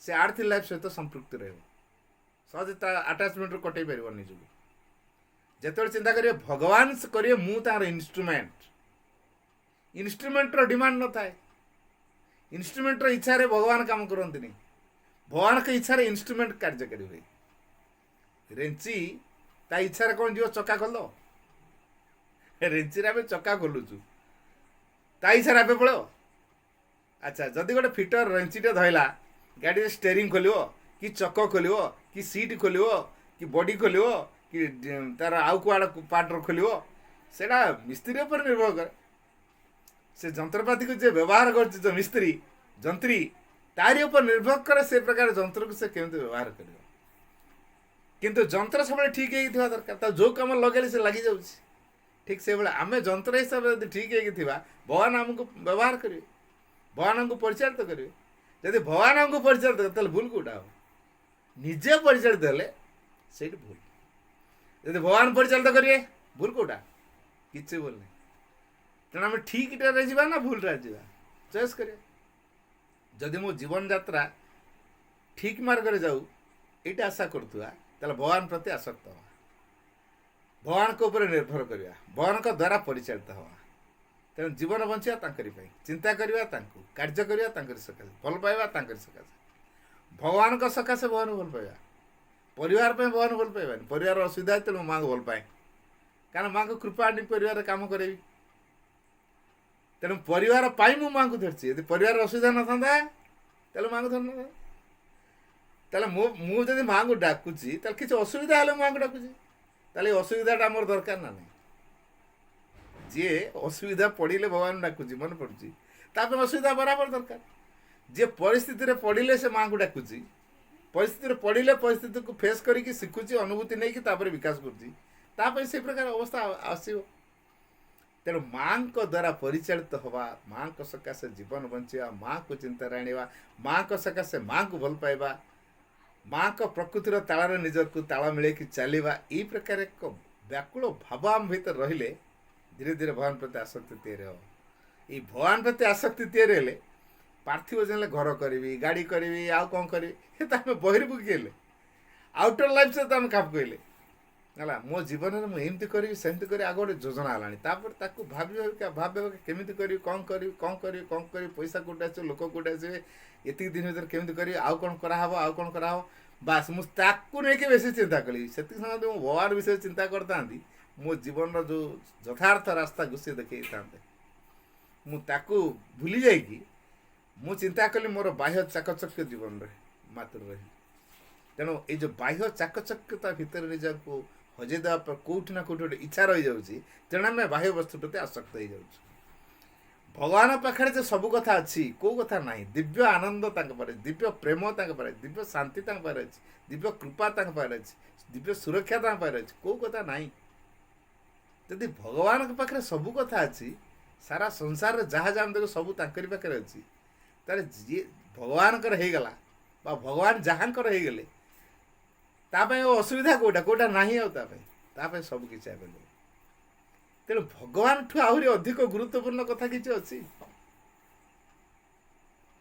से आर्थिक लाइफ सहित संपृक्त रहज आटाचमेंट कटे पार निजी जिते चिंता करेंगे भगवान करेंगे मु तार इन्स्ट्रुमेंटर डिमांड न थाए इन्स्ट्रुमेंटर इच्छा रे भगवान काम करते भगवान के इच्छा रे इन्स्ट्रुमेंट कार्यकारी हुए रेंची ता इच्छा कौन जीव चक्का खोल रेंची रे चक्का खोलुचु ता इच्छा आबे पड़ो अच्छा जदि गोटे फिटर रेंचीटे धरला गाड़ी स्टेरिंग खोल कि चक खोल कि सीट खोल कि बॉडी खोल कि तार आउ कुआड़ पार्टर खोल से मिस्त्री पर निर्भर करे से जंत्रपाति को जो व्यवहार कर मिस्त्री जंत्री तारी ऊपर निर्भर करे से प्रकार जंत्र को से केमती व्यवहार कर किंतु जंत्र सब ठीक है दरकार जो कम लगे से लगी जाऊँ ठीक से भाई आम जंत्र हिसाब से ठीक है भगवान आमको व्यवहार करेंगे भगवान आमको परिचालित करेंगे जब भगवान आमको परिचालित कर भूल कौटा हम निजे परिचालित हेले से भूल जब भगवान परिचालित करेंगे भूल कौटा कि भूल नहीं तेना आम ठीक जा ना भूल जा चॉइस करें जदि मो जीवन यात्रा ठीक मार्ग में जाऊ ये आशा करुवा भगवान प्रति आसक्त हवा भगवान को ऊपर निर्भर करवा भगवान को द्वारा परिचालित हवा तेणु जीवन बंचा चिंता करवा कार्य करवा सकाशे भल पाइबा सकाशे भगवान को सकाशे भगवान भल पाइबा परिवार भगवान भल पाइबानी परिवार असुविधा तेणु माँ को भल पाए कारण माँ को कृपा आनी परिवार काम करें तेणु परिवार मु माँ को धरती यदि परिवार असुविधा न था माँ को धर न मुझे माँ को डाकुची किसी असुविधा हेल्ले माँ को डाकुची असुविधाटा मोर दरकार ना नहीं जी असुविधा पड़े भगवान डाकुची मन पड़ुची असुविधा बराबर दरकार जी परिस्थिति पड़े से माँ को डाकुची परिस्थिति पड़े परिस्थिति को फेस करके शिखुची अनुभूति नहीं कि विकास कर से प्रकार अवस्था आसो तेणु माँ को द्वारा परिचालित हवा माँ को सकाशे जीवन बंचा माँ को चिंता आने माँ को सकाशे माँ को भल पाइबा माँ को प्रकृतिर ताल निज को ताल मिले कि चलवा ये प्रकार एक व्याकुल भाव आम भीतर रहिले ଧୀରେ ଧୀରେ ଭଗବାନ ପ୍ରତି ଆସକ୍ତି ତିଆରି ହେବ। ଏଇ ଭଗବାନ ପ୍ରତି ଆସକ୍ତି ତିଆରି ହେଲେ ପାର୍ଥିବ ଜାଣିଲେ ଘର କରିବି, ଗାଡ଼ି କରିବି, ଆଉ କ'ଣ କରିବି, ସେ ତ ଆମେ ବହିର୍ମୁଖୀ ହେଲେ, ଆଉଟର ଲାଇଫ୍ ସହିତ ଆମେ ଖାପ ଖୁଆଇଲେ ହେଲା। ମୋ ଜୀବନରେ ମୁଁ ଏମିତି କରିବି, ସେମିତି କରିବି, ଆଗ ଗୋଟେ ଯୋଜନା ହେଲାଣି। ତାପରେ ତାକୁ ଭାବିବା କେମିତି କରିବି, କ'ଣ କରିବି, କ'ଣ କରିବି, କ'ଣ କରିବି, ପଇସା କେଉଁଠି ଆସିବ, ଲୋକ କେଉଁଠି ଆସିବେ, ଏତିକି ଦିନ ଭିତରେ କେମିତି କରିବି, ଆଉ କ'ଣ କରାହେବ, ଆଉ କ'ଣ କରାହେବ, ବାସ୍ ମୁଁ ତାକୁ ନେଇକି ବେଶୀ ଚିନ୍ତା କଲି। ସେତିକି ସମୟରେ ମୁଁ ଭଗବାନ ବିଷୟରେ ଚିନ୍ତା କରିଥାନ୍ତି, ମୋ ଜୀବନର ଯେଉଁ ଯଥାର୍ଥ ରାସ୍ତାକୁ ସେ ଦେଖେଇଥାନ୍ତେ। ମୁଁ ତାକୁ ଭୁଲି ଯାଇକି ମୁଁ ଚିନ୍ତା କଲି ମୋର ବାହ୍ୟ ଚାକଚକ୍ୟ ଜୀବନରେ ମାତ୍ର ରହିଲି। ତେଣୁ ଏଇ ଯେଉଁ ବାହ୍ୟ ଚାକଚକ୍ୟତା ଭିତରେ ନିଜକୁ ହଜେଇ ଦେବା ପରେ କେଉଁଠି ନା କେଉଁଠି ଗୋଟେ ଇଚ୍ଛା ରହିଯାଉଛି। ତେଣୁ ଆମେ ବାହ୍ୟ ବସ୍ତୁ ପ୍ରତି ଆସକ୍ତ ହେଇଯାଉଛୁ। ଭଗବାନ ପାଖରେ ଯେ ସବୁ କଥା ଅଛି, କେଉଁ କଥା ନାହିଁ। ଦିବ୍ୟ ଆନନ୍ଦ ତାଙ୍କ ପାଖରେ, ଦିବ୍ୟ ପ୍ରେମ ତାଙ୍କ ପାଖରେ, ଦିବ୍ୟ ଶାନ୍ତି ତାଙ୍କ ପାଖରେ ଅଛି, ଦିବ୍ୟ କୃପା ତାଙ୍କ ପାଖରେ ଅଛି, ଦିବ୍ୟ ସୁରକ୍ଷା ତାଙ୍କ ପାଖରେ ଅଛି, କେଉଁ କଥା ନାହିଁ। ଯଦି ଭଗବାନଙ୍କ ପାଖରେ ସବୁ କଥା ଅଛି, ସାରା ସଂସାରରେ ଯାହା ଯାହା ଦେଖୁ ସବୁ ତାଙ୍କରି ପାଖରେ ଅଛି, ତାହେଲେ ଯିଏ ଭଗବାନଙ୍କର ହେଇଗଲା ବା ଭଗବାନ ଯାହାଙ୍କର ହେଇଗଲେ ତା ପାଇଁ ଆଉ ଅସୁବିଧା କେଉଁଟା ନାହିଁ। ଆଉ ତା ପାଇଁ ସବୁ କିଛି ଆଭେଲେବଲ୍। ତେଣୁ ଭଗବାନଠୁ ଆହୁରି ଅଧିକ ଗୁରୁତ୍ୱପୂର୍ଣ୍ଣ କଥା କିଛି ଅଛି?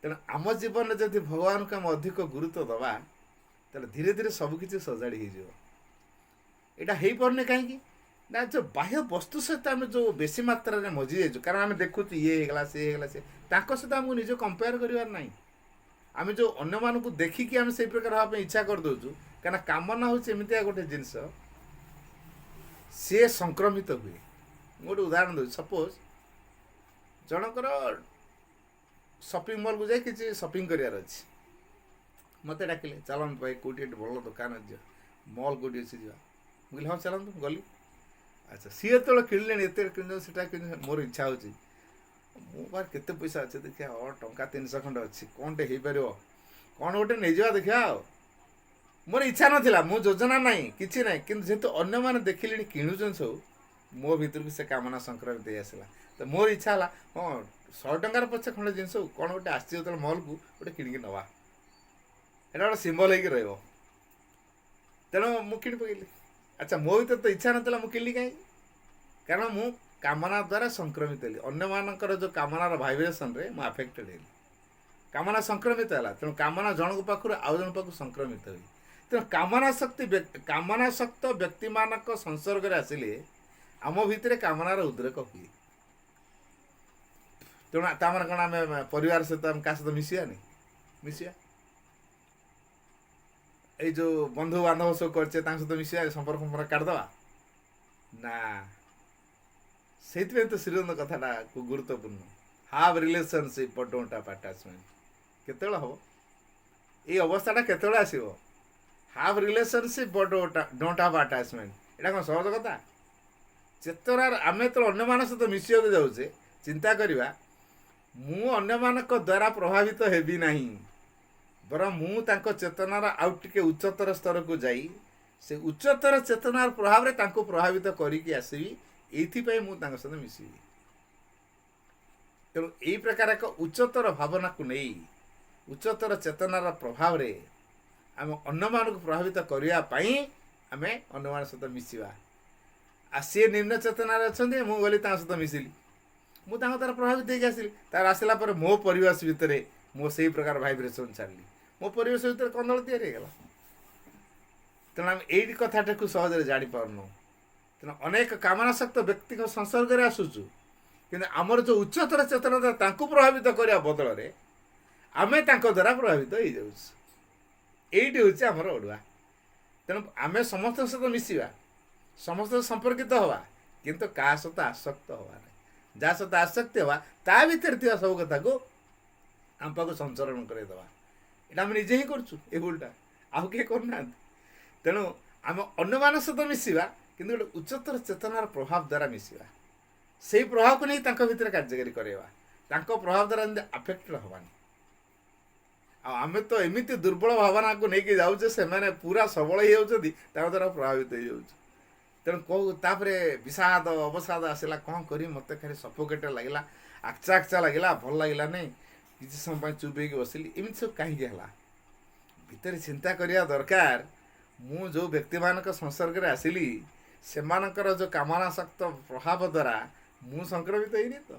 ତେଣୁ ଆମ ଜୀବନରେ ଯଦି ଭଗବାନଙ୍କୁ ଆମେ ଅଧିକ ଗୁରୁତ୍ୱ ଦେବା, ତାହେଲେ ଧୀରେ ଧୀରେ ସବୁକିଛି ସଜାଡ଼ି ହେଇଯିବ। ଏଇଟା ହେଇପାରୁନି କାହିଁକି ନା, ଯେଉଁ ବାହ୍ୟ ବସ୍ତୁ ସହିତ ଆମେ ଯେଉଁ ବେଶୀ ମାତ୍ରାରେ ମଜି ଯାଇଛୁ। କାରଣ ଆମେ ଦେଖୁଛୁ ଇଏ ହେଇଗଲା, ସେ ହେଇଗଲା, ସେ ତାଙ୍କ ସହିତ ଆମକୁ ନିଜେ କମ୍ପେୟାର କରିବାର ନାହିଁ। ଆମେ ଯେଉଁ ଅନ୍ୟମାନଙ୍କୁ ଦେଖିକି ଆମେ ସେଇ ପ୍ରକାର ହେବା ପାଇଁ ଇଚ୍ଛା କରିଦେଉଛୁ। କାହିଁକିନା କାମନା ହେଉଛି ଏମିତିଆ ଗୋଟେ ଜିନିଷ, ସିଏ ସଂକ୍ରମିତ ହୁଏ। ମୁଁ ଗୋଟେ ଉଦାହରଣ ଦେଉଛି। ସପୋଜ ଜଣଙ୍କର ସପିଂ ମଲ୍କୁ ଯାଇ କିଛି ସପିଂ କରିବାର ଅଛି, ମୋତେ ଡାକିଲେ ଚାଲନ୍ତୁ ଭାଇ କେଉଁଠି ଏଠି ଭଲ ଦୋକାନ ଯିବା, ମଲ୍ କେଉଁଠି ଅଛି ଯିବା। ମୁଁ କହିଲି ହଁ ଚାଲନ୍ତୁ। ଗଲି। ଆଚ୍ଛା, ସିଏ ଯେତେବେଳେ କିଣିଲେଣି, ଏତେ କିଣିଛନ୍ତି, ସେଟା କିଣି, ମୋର ଇଚ୍ଛା ହେଉଛି, ମୋ ପାଖରେ କେତେ ପଇସା ଅଛି ଦେଖିବା, ଟଙ୍କା 300 ଖଣ୍ଡେ ଅଛି, କ'ଣଟେ ହେଇପାରିବ, କ'ଣ ଗୋଟେ ନେଇଯିବା ଦେଖିବା। ଆଉ ମୋର ଇଚ୍ଛା ନଥିଲା, ମୁଁ ଯୋଜନା ନାହିଁ, କିଛି ନାହିଁ। କିନ୍ତୁ ଯେହେତୁ ଅନ୍ୟମାନେ ଦେଖିଲେଣି କିଣୁଛନ୍ତି ସବୁ, ମୋ ଭିତରକୁ ସେ କାମନା ସଂକ୍ରାମିତ ହେଇ ଆସିଲା। ତ ମୋର ଇଚ୍ଛା ହେଲା, ହଁ 100 ଟଙ୍କାର ପଛେ ଖଣ୍ଡେ ଜିନିଷ କ'ଣ ଗୋଟେ ଆସିଛି ଯେତେବେଳେ ମଲ୍କୁ, ଗୋଟେ କିଣିକି ନେବା, ଏଇଟା ଗୋଟେ ସିମ୍ବଲ ହେଇକି ରହିବ। ତେଣୁ ମୁଁ କିଣି ପକେଇଲି। ଆଚ୍ଛା, ମୋ ଭିତରେ ତ ଇଚ୍ଛା ନଥିଲା, ମୁଁ କିଣିଲି କାହିଁକି? କାରଣ ମୁଁ କାମନା ଦ୍ୱାରା ସଂକ୍ରମିତ ହେଲି। ଅନ୍ୟମାନଙ୍କର ଯେଉଁ କାମନାର ଭାଇବ୍ରେସନରେ ମୁଁ ଆଫେକ୍ଟେଡ଼ ହେଲି, କାମନା ସଂକ୍ରମିତ ହେଲା। ତେଣୁ କାମନା ଜଣଙ୍କ ପାଖରୁ ଆଉ ଜଣଙ୍କ ପାଖକୁ ସଂକ୍ରମିତ ହୁଏ। ତେଣୁ କାମନାସକ୍ତ ବ୍ୟକ୍ତିମାନଙ୍କ ସଂସର୍ଗରେ ଆସିଲେ ଆମ ଭିତରେ କାମନାର ଉଦ୍ରେକ ହୁଏ। ତେଣୁ ତାମାନେ କ'ଣ ଆମେ ପରିବାର ସହିତ ଆମେ କାହା ସହିତ ମିଶିବାନି? ମିଶିବା। ଏଇ ଯେଉଁ ବନ୍ଧୁବାନ୍ଧବ ସବୁ କରିଛେ ତାଙ୍କ ସହିତ ମିଶିବା, ସମ୍ପର୍କ କାଟିଦେବା ନା। ସେଇଥିପାଇଁ ତ ଶ୍ରୀରନ୍ଦ କଥାଟା ଗୁରୁତ୍ୱପୂର୍ଣ୍ଣ। Have relationship but don't have attachment. କେତେବେଳେ ହେବ ଏଇ ଅବସ୍ଥାଟା? କେତେବେଳେ ଆସିବ? Have relationship but don't have attachment. ଏଇଟା କ'ଣ ସହଜ କଥା? ଚେତନାର ଆମେ ଯେତେବେଳେ ଅନ୍ୟମାନଙ୍କ ସହିତ ମିଶିବାକୁ ଯାଉଛେ, ଚିନ୍ତା କରିବା ମୁଁ ଅନ୍ୟମାନଙ୍କ ଦ୍ୱାରା ପ୍ରଭାବିତ ହେବି ନାହିଁ, ବରଂ ମୁଁ ତାଙ୍କ ଚେତନାର ଆଉ ଟିକେ ଉଚ୍ଚତର ସ୍ତରକୁ ଯାଇ ସେ ଉଚ୍ଚତର ଚେତନାର ପ୍ରଭାବରେ ତାଙ୍କୁ ପ୍ରଭାବିତ କରିକି ଆସିବି। ଏଇଥିପାଇଁ ମୁଁ ତାଙ୍କ ସହିତ ମିଶିବି। ତେଣୁ ଏଇ ପ୍ରକାର ଏକ ଉଚ୍ଚତର ଭାବନାକୁ ନେଇ, ଉଚ୍ଚତର ଚେତନାର ପ୍ରଭାବରେ ଆମେ ଅନ୍ୟମାନଙ୍କୁ ପ୍ରଭାବିତ କରିବା ପାଇଁ ଆମେ ଅନ୍ୟମାନଙ୍କ ସହିତ ମିଶିବା। ଆଉ ସିଏ ନିମ୍ନ ଚେତନାରେ ଅଛନ୍ତି, ମୁଁ ଗଲି ତାଙ୍କ ସହିତ ମିଶିଲି, ମୁଁ ତାଙ୍କ ଦ୍ୱାରା ପ୍ରଭାବିତ ହେଇକି ଆସିଲି। ତାର ଆସିଲା ପରେ ମୋ ପରିବେଶ ଭିତରେ ମୁଁ ସେଇ ପ୍ରକାର ଭାଇବ୍ରେସନ୍ ଛାଡ଼ିଲି, ମୋ ପରିବେଶ ଭିତରେ କନ୍ଦଳ ତିଆରି ହେଇଗଲା। ତେଣୁ ଆମେ ଏଇ କଥାଟାକୁ ସହଜରେ ଜାଣିପାରୁନୁ। ତେଣୁ ଅନେକ କାମନାସକ୍ତ ବ୍ୟକ୍ତିଙ୍କ ସଂସର୍ଗରେ ଆସୁଛୁ, କିନ୍ତୁ ଆମର ଯେଉଁ ଉଚ୍ଚତର ଚେତନା ତାଙ୍କୁ ପ୍ରଭାବିତ କରିବା ବଦଳରେ ଆମେ ତାଙ୍କ ଦ୍ୱାରା ପ୍ରଭାବିତ ହେଇଯାଉଛୁ। ଏଇଟି ହେଉଛି ଆମର ଅଡ଼ୁଆ। ତେଣୁ ଆମେ ସମସ୍ତଙ୍କ ସହିତ ମିଶିବା, ସମସ୍ତଙ୍କ ସମ୍ପର୍କିତ ହେବା, କିନ୍ତୁ କାହା ସହିତ ଆସକ୍ତ ହେବା ନାହିଁ। ଯାହା ସହିତ ଆସକ୍ତି ହେବା ତା ଭିତରେ ଥିବା ସବୁ କଥାକୁ ଆମ ପାଖକୁ ସଞ୍ଚରଣ କରାଇଦେବା। ଏଇଟା ଆମେ ନିଜେ ହିଁ କରୁଛୁ, ଏ ଭୁଲଟା ଆଉ କେହି କରୁନାହାନ୍ତି। ତେଣୁ ଆମେ ଅନ୍ୟମାନଙ୍କ ସହିତ ମିଶିବା, କିନ୍ତୁ ଗୋଟେ ଉଚ୍ଚତର ଚେତନାର ପ୍ରଭାବ ଦ୍ୱାରା ମିଶିବା। ସେଇ ପ୍ରଭାବକୁ ନେଇ ତାଙ୍କ ଭିତରେ କାର୍ଯ୍ୟକାରୀ କରାଇବା, ତାଙ୍କ ପ୍ରଭାବ ଦ୍ୱାରା ଏମିତି ଆଫେକ୍ଟେଡ଼ ହେବାନି। ଆଉ ଆମେ ତ ଏମିତି ଦୁର୍ବଳ ଭାବନାକୁ ନେଇକି ଯାଉଛେ, ସେମାନେ ପୁରା ସବଳ ହେଇଯାଉଛନ୍ତି, ତାଙ୍କ ଦ୍ୱାରା ପ୍ରଭାବିତ ହେଇଯାଉଛି। ତେଣୁ ତାପରେ ବିଷାଦ ଅବସାଦ ଆସିଲା, କ'ଣ କରିବି, ମୋତେ ଖାଲି ସଫୋକେଟେଡ୍ ଲାଗିଲା, ଆକ୍ଚା ଲାଗିଲା, ଭଲ ଲାଗିଲାନି। କିଛି ସମୟ ପାଇଁ ଚୁପ୍ ହେଇକି ବସିଲି। ଏମିତି ସବୁ କାହିଁକି ହେଲା? ଭିତରେ ଚିନ୍ତା କରିବା ଦରକାର। ମୁଁ ଯେଉଁ ବ୍ୟକ୍ତିମାନଙ୍କ ସଂସର୍ଗରେ ଆସିଲି, ସେମାନଙ୍କର ଯେଉଁ କାମନାସକ୍ତ ପ୍ରଭାବ ଦ୍ୱାରା ମୁଁ ସଂକ୍ରମିତ ହେଇନି ତ,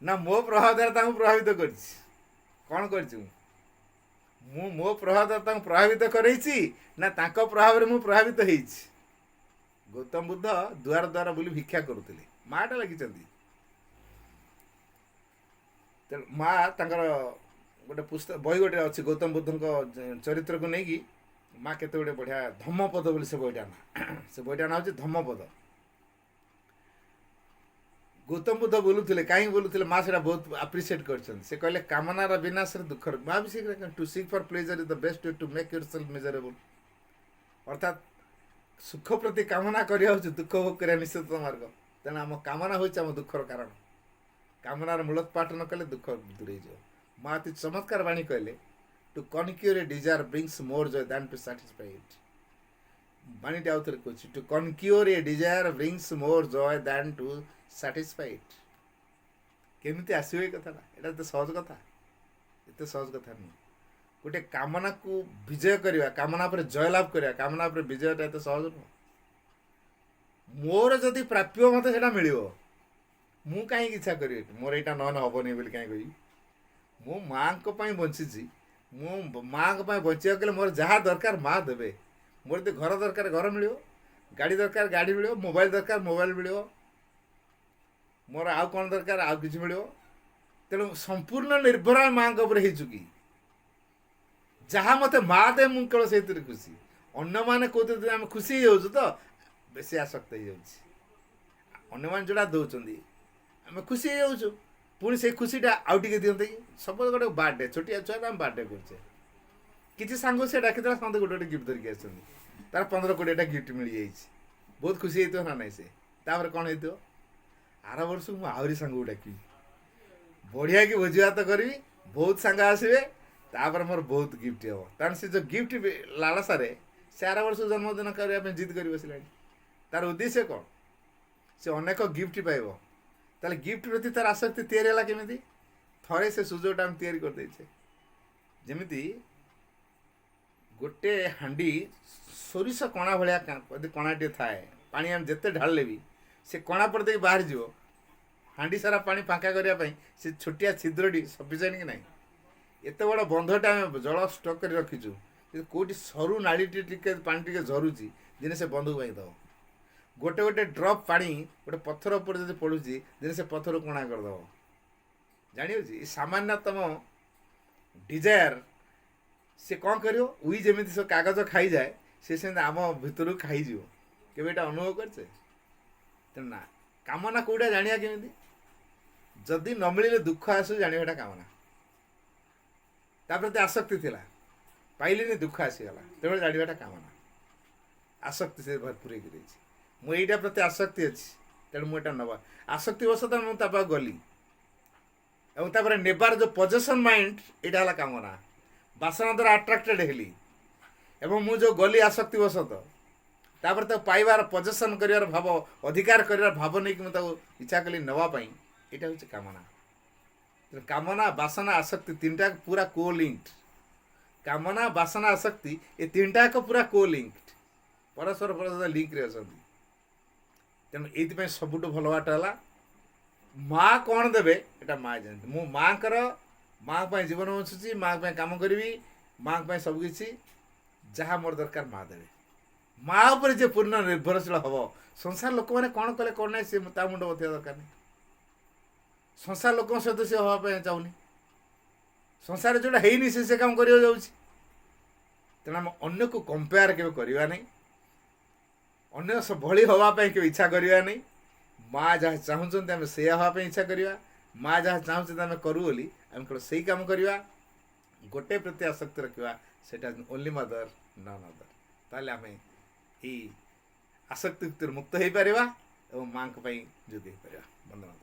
ନା ମୋ ପ୍ରଭାବ ଦ୍ୱାରା ତାଙ୍କୁ ପ୍ରଭାବିତ କରିଛି। କ'ଣ କରିଛି ମୁଁ ମୋ ପ୍ରଭାବ ଦ୍ୱାରା ତାଙ୍କୁ ପ୍ରଭାବିତ କରେଇଛି ନା ତାଙ୍କ ପ୍ରଭାବରେ ମୁଁ ପ୍ରଭାବିତ ହେଇଛି? ଗୌତମ ବୁଦ୍ଧ ଦୁଆର ଦ୍ୱାର ବୁଲି ଭିକ୍ଷା କରୁଥିଲେ, ମାଆଟା ଲାଗିଛନ୍ତି। ତେଣୁ ମା ତାଙ୍କର ଗୋଟେ ପୁସ୍ତକ ବହି ଗୋଟେ ଅଛି ଗୌତମ ବୁଦ୍ଧଙ୍କ ଚରିତ୍ରକୁ ନେଇକି, ମା କେତେ ଗୋଟେ ବଢ଼ିଆ, ଧମ୍ମପଦ ବୋଲି ସେ ବହିଟା ନା, ସେ ବହିଟା ନାଁ ହେଉଛି ଧମ୍ମପଦ। ଗୌତମ ବୁଦ୍ଧ ବୋଲୁଥିଲେ, କାହିଁକି ବୋଲୁଥିଲେ, ମା ସେଟା ବହୁତ ଆପ୍ରିସିଏଟ୍ କରିଛନ୍ତି। ସେ କହିଲେ କାମନାର ବିନାଶରେ ଦୁଃଖର, ମା ବି ସେ to seek for pleasure is the best way to make yourself miserable. ଅର୍ଥାତ୍ ସୁଖ ପ୍ରତି କାମନା କରିବା ହେଉଛି ଦୁଃଖ ଭୋଗ କରିବା ନିଶ୍ଚିତ ମାର୍ଗ। ତେଣୁ ଆମ କାମନା ହେଉଛି ଆମ ଦୁଃଖର କାରଣ। କାମନାର ମୂଳୋତ୍ପାଟ ନ କଲେ ଦୁଃଖ ଦୂରେଇଯିବ। ମା ଅତି ଚମତ୍କାର ବାଣୀ କହିଲେ, ଟୁ କନକ୍ୟୁର ଏ ଡିଜାୟାର ବ୍ରିଙ୍ଗସ୍ ମୋର୍ ଜୟ ଦାନ୍ ଟୁ ସାଟିସ୍ଫାଇ ଇଟ୍। ବାଣୀଟି ଆଉ ଥରେ କହୁଛି, ଟୁ କନକ୍ୟୁର ଏ ଡିଜାୟାର ବ୍ରିଙ୍ଗସ୍ ମୋର୍ ଜୟ ଦାନ୍ ଟୁ ସାଟିସ୍ଫାଇ ଇଟ୍। କେମିତି ଆସିବ ଏ କଥାଟା? ଏଇଟା ଏତେ ସହଜ କଥା, ଏତେ ସହଜ କଥା ନୁହେଁ। ଗୋଟେ କାମନାକୁ ବିଜୟ କରିବା, କାମନା ଉପରେ ଜୟଲାଭ କରିବା, କାମନା ଉପରେ ବିଜୟଟା ଏତେ ସହଜ ନୁହଁ। ମୋର ଯଦି ପ୍ରାପ୍ୟ ମୋତେ ସେଇଟା ମିଳିବ, ମୁଁ କାହିଁକି ଇଚ୍ଛା କରିବି ମୋର ଏଇଟା ନହେଲେ ହେବନି ବୋଲି କାହିଁକି କହିବି? ମୁଁ ମାଆଙ୍କ ପାଇଁ ବଞ୍ଚିଛି, ମୁଁ ମାଆଙ୍କ ପାଇଁ ବଞ୍ଚିବାକୁ ଗଲେ ମୋର ଯାହା ଦରକାର ମା ଦେବେ। ମୋର ଯଦି ଘର ଦରକାର ଘର ମିଳିବ, ଗାଡ଼ି ଦରକାର ଗାଡ଼ି ମିଳିବ, ମୋବାଇଲ ଦରକାର ମୋବାଇଲ ମିଳିବ, ମୋର ଆଉ କ'ଣ ଦରକାର ଆଉ କିଛି ମିଳିବ। ତେଣୁ ସମ୍ପୂର୍ଣ୍ଣ ନିର୍ଭର ମାଆଙ୍କ ଉପରେ ହେଇଛୁ କି? ଯାହା ମୋତେ ମା ଦେ ମୁଁ କେବଳ ସେଇଥିରେ ଖୁସି। ଅନ୍ୟମାନେ କହୁଛନ୍ତି ଆମେ ଖୁସି ହେଇଯାଉଛୁ ତ ବେଶୀ ଆସକ୍ତ ହେଇଯାଉଛି। ଅନ୍ୟମାନେ ଯେଉଁଟା ଦେଉଛନ୍ତି ଆମେ ଖୁସି ହେଇଯାଉଛୁ, ପୁଣି ସେଇ ଖୁସିଟା ଆଉ ଟିକେ ଦିଅନ୍ତେ କି? ସପୋଜ ଗୋଟେ ବାର୍ଥଡେ, ଛୋଟିଆ ଛୁଆଟା ଆମେ ବାର୍ଥଡେ କରୁଛେ, କିଛି ସାଙ୍ଗ ସେ ଡାକିଦେଲା, ସମସ୍ତେ ଗୋଟେ ଗୋଟେ ଗିଫ୍ଟ ଧରିକି ଆସିଛନ୍ତି, ତାର 15-20ଟା ଗିଫ୍ଟ ମିଳିଯାଇଛି, ବହୁତ ଖୁସି ହେଇଥିବ ନା ନାହିଁ? ସେ ତାପରେ କ'ଣ ହେଇଥିବ? ଆର ବର୍ଷକୁ ମୁଁ ଆହୁରି ସାଙ୍ଗକୁ ଡାକିବି, ବଢ଼ିଆ କି ଭୋଜି ଭାତ କରିବି, ବହୁତ ସାଙ୍ଗ ଆସିବେ, ତାପରେ ମୋର ବହୁତ ଗିଫ୍ଟ ହେବ। କାରଣ ସେ ଯେଉଁ ଗିଫ୍ଟ ଲାଳସାରେ ସେ ଆର ବର୍ଷକୁ ଜନ୍ମଦିନ କରିବା ପାଇଁ ଜିଦ୍ କରି ବସିଲାଣି। ତାର ଉଦ୍ଦେଶ୍ୟ କ'ଣ? ସେ ଅନେକ ଗିଫ୍ଟ ପାଇବ। ତାହେଲେ ଗିଫ୍ଟ ପ୍ରତି ତାର ଆସକ୍ତି ତିଆରି ହେଲା କେମିତି? ଥରେ ସେ ସୁଯୋଗଟା ଆମେ ତିଆରି କରିଦେଇଛେ। ଯେମିତି ଗୋଟେ ହାଣ୍ଡି ସୋରିଷ କଣା ଭଳିଆ ଯଦି କଣାଟିଏ ଥାଏ, ପାଣି ଆମେ ଯେତେ ଢାଳିଲେ ବି ସେ କଣା ପଟ ଦେଇକି ବାହାରିଯିବ। ହାଣ୍ଡି ସାରା ପାଣି ଫାଙ୍କା କରିବା ପାଇଁ ସେ ଛୋଟିଆ ଛିଦ୍ରଟି ସଫିସିଏଣ୍ଟ କି ନାହିଁ? ଏତେ ବଡ଼ ବନ୍ଧଟା ଆମେ ଜଳ ଷ୍ଟକ୍ କରି ରଖିଛୁ, କିନ୍ତୁ କେଉଁଠି ସରୁ ନାଳିଟି ଟିକେ ପାଣି ଟିକେ ଝରୁଛି, ଦିନେ ସେ ବନ୍ଧକୁ ଭାଙ୍ଗିଦେବ। ଗୋଟେ ଗୋଟେ ଡ୍ରପ୍ ପାଣି ଗୋଟେ ପଥର ଉପରେ ଯଦି ପଡ଼ୁଛି, ଦିନେ ସେ ପଥରକୁ କଣା କରିଦେବ। ଜାଣିହେଉଛି ଏ ସାମାନ୍ୟତମ ଡିଜାୟାର ସେ କ'ଣ କରିବ? ଉଇ ଯେମିତି ସେ କାଗଜ ଖାଇଯାଏ, ସେ ସେମିତି ଆମ ଭିତରକୁ ଖାଇଯିବ। କେବେ ଏଇଟା ଅନୁଭବ କରିଛେ? ତେଣୁ ନା, କାମନା କେଉଁଟା ଜାଣିବା କେମିତି? ଯଦି ନ ମିଳିଲେ ଦୁଃଖ ଆସୁ ଜାଣିବା ଏଇଟା କାମନା। ତାପରେ ତ ଆସକ୍ତି ଥିଲା, ପାଇଲିନି ଦୁଃଖ ଆସିଗଲା, ତେଣୁ ଜାଣିବାଟା କାମନା। ଆସକ୍ତି ସେ ଭରପୁର ହେଇକି ରହିଛି। ମୁଁ ଏଇଟା ପ୍ରତି ଆସକ୍ତି ଅଛି, ତେଣୁ ମୁଁ ଏଇଟା ନେବା ଆସକ୍ତି ବଶତଃ ମୁଁ ତା ପାଖକୁ ଗଲି, ଏବଂ ତାପରେ ନେବାର ଯେଉଁ ପଜେସନ୍ ମାଇଣ୍ଡ, ଏଇଟା ହେଲା କାମନା। ବାସନା ଦ୍ୱାରା ଆଟ୍ରାକ୍ଟେଡ଼ ହେଲି ଏବଂ ମୁଁ ଯେଉଁ ଗଲି ଆସକ୍ତି ବଶତଃ, ତାପରେ ତାକୁ ପାଇବାର ପଜେସନ୍ କରିବାର ଭାବ, ଅଧିକାର କରିବାର ଭାବ ନେଇକି ମୁଁ ତାକୁ ଇଚ୍ଛା କଲି ନେବା ପାଇଁ, ଏଇଟା ହେଉଛି କାମନା। କାମନା, ବାସନା, ଆସକ୍ତି ତିନିଟା ପୁରା କୋ-ଲିଙ୍କଡ। କାମନା, ବାସନା, ଆସକ୍ତି ଏ ତିନିଟା ଯାକ ପୁରା କୋ-ଲିଙ୍କଡ, ପରସ୍ପର ପରସ୍ପର ଲିଙ୍କରେ ଅଛନ୍ତି। ତେଣୁ ଏଇଥିପାଇଁ ସବୁଠୁ ଭଲ ବାଟ ହେଲା ମା କ'ଣ ଦେବେ ଏଇଟା ମା ଜାଣନ୍ତି। ମୁଁ ମାଆଙ୍କ ପାଇଁ ଜୀବନ ବଞ୍ଚୁଛି, ମାଆଙ୍କ ପାଇଁ କାମ କରିବି, ମାଆଙ୍କ ପାଇଁ ସବୁକିଛି, ଯାହା ମୋର ଦରକାର ମା ଦେବେ। ମା ଉପରେ ଯେ ପୂର୍ଣ୍ଣ ନିର୍ଭରଶୀଳ ହେବ, ସଂସାର ଲୋକମାନେ କ'ଣ କଲେ କ'ଣ ନାହିଁ ସେ ତା ମୁଣ୍ଡ ବଥିବା ଦରକାର ନାହିଁ। ସଂସାର ଲୋକଙ୍କ ସହିତ ସେ ହେବା ପାଇଁ ଚାହୁଁନି, ସଂସାରରେ ଯେଉଁଟା ହେଇନି ସେ କାମ କରିବାକୁ ଯାଉଛି। ତେଣୁ ଆମେ ଅନ୍ୟକୁ କମ୍ପେୟାର କେବେ କରିବା ନାହିଁ, ଅନ୍ୟ ଭଳି ହେବା ପାଇଁ କେବେ ଇଚ୍ଛା କରିବା ନାହିଁ। ମା ଯାହା ଚାହୁଁଛନ୍ତି ଆମେ ସେଇଆ ହେବା ପାଇଁ ଇଚ୍ଛା କରିବା। ମା ଯାହା ଚାହୁଁଛନ୍ତି ଆମେ କରୁ ବୋଲି ଆମେ କେବଳ ସେଇ କାମ କରିବା। ଗୋଟେ ପ୍ରତି ଆସକ୍ତି ରଖିବା, ସେଇଟା ଓନ୍ଲି ମଦର ନନ୍ ଅଦର। ତାହେଲେ ଆମେ ଏଇ ଆସକ୍ତି ମୁକ୍ତ ହେଇପାରିବା ଏବଂ ମାଆଙ୍କ ପାଇଁ ଯୋଗ୍ୟ ହେଇପାରିବା। ବନ୍ଦନା।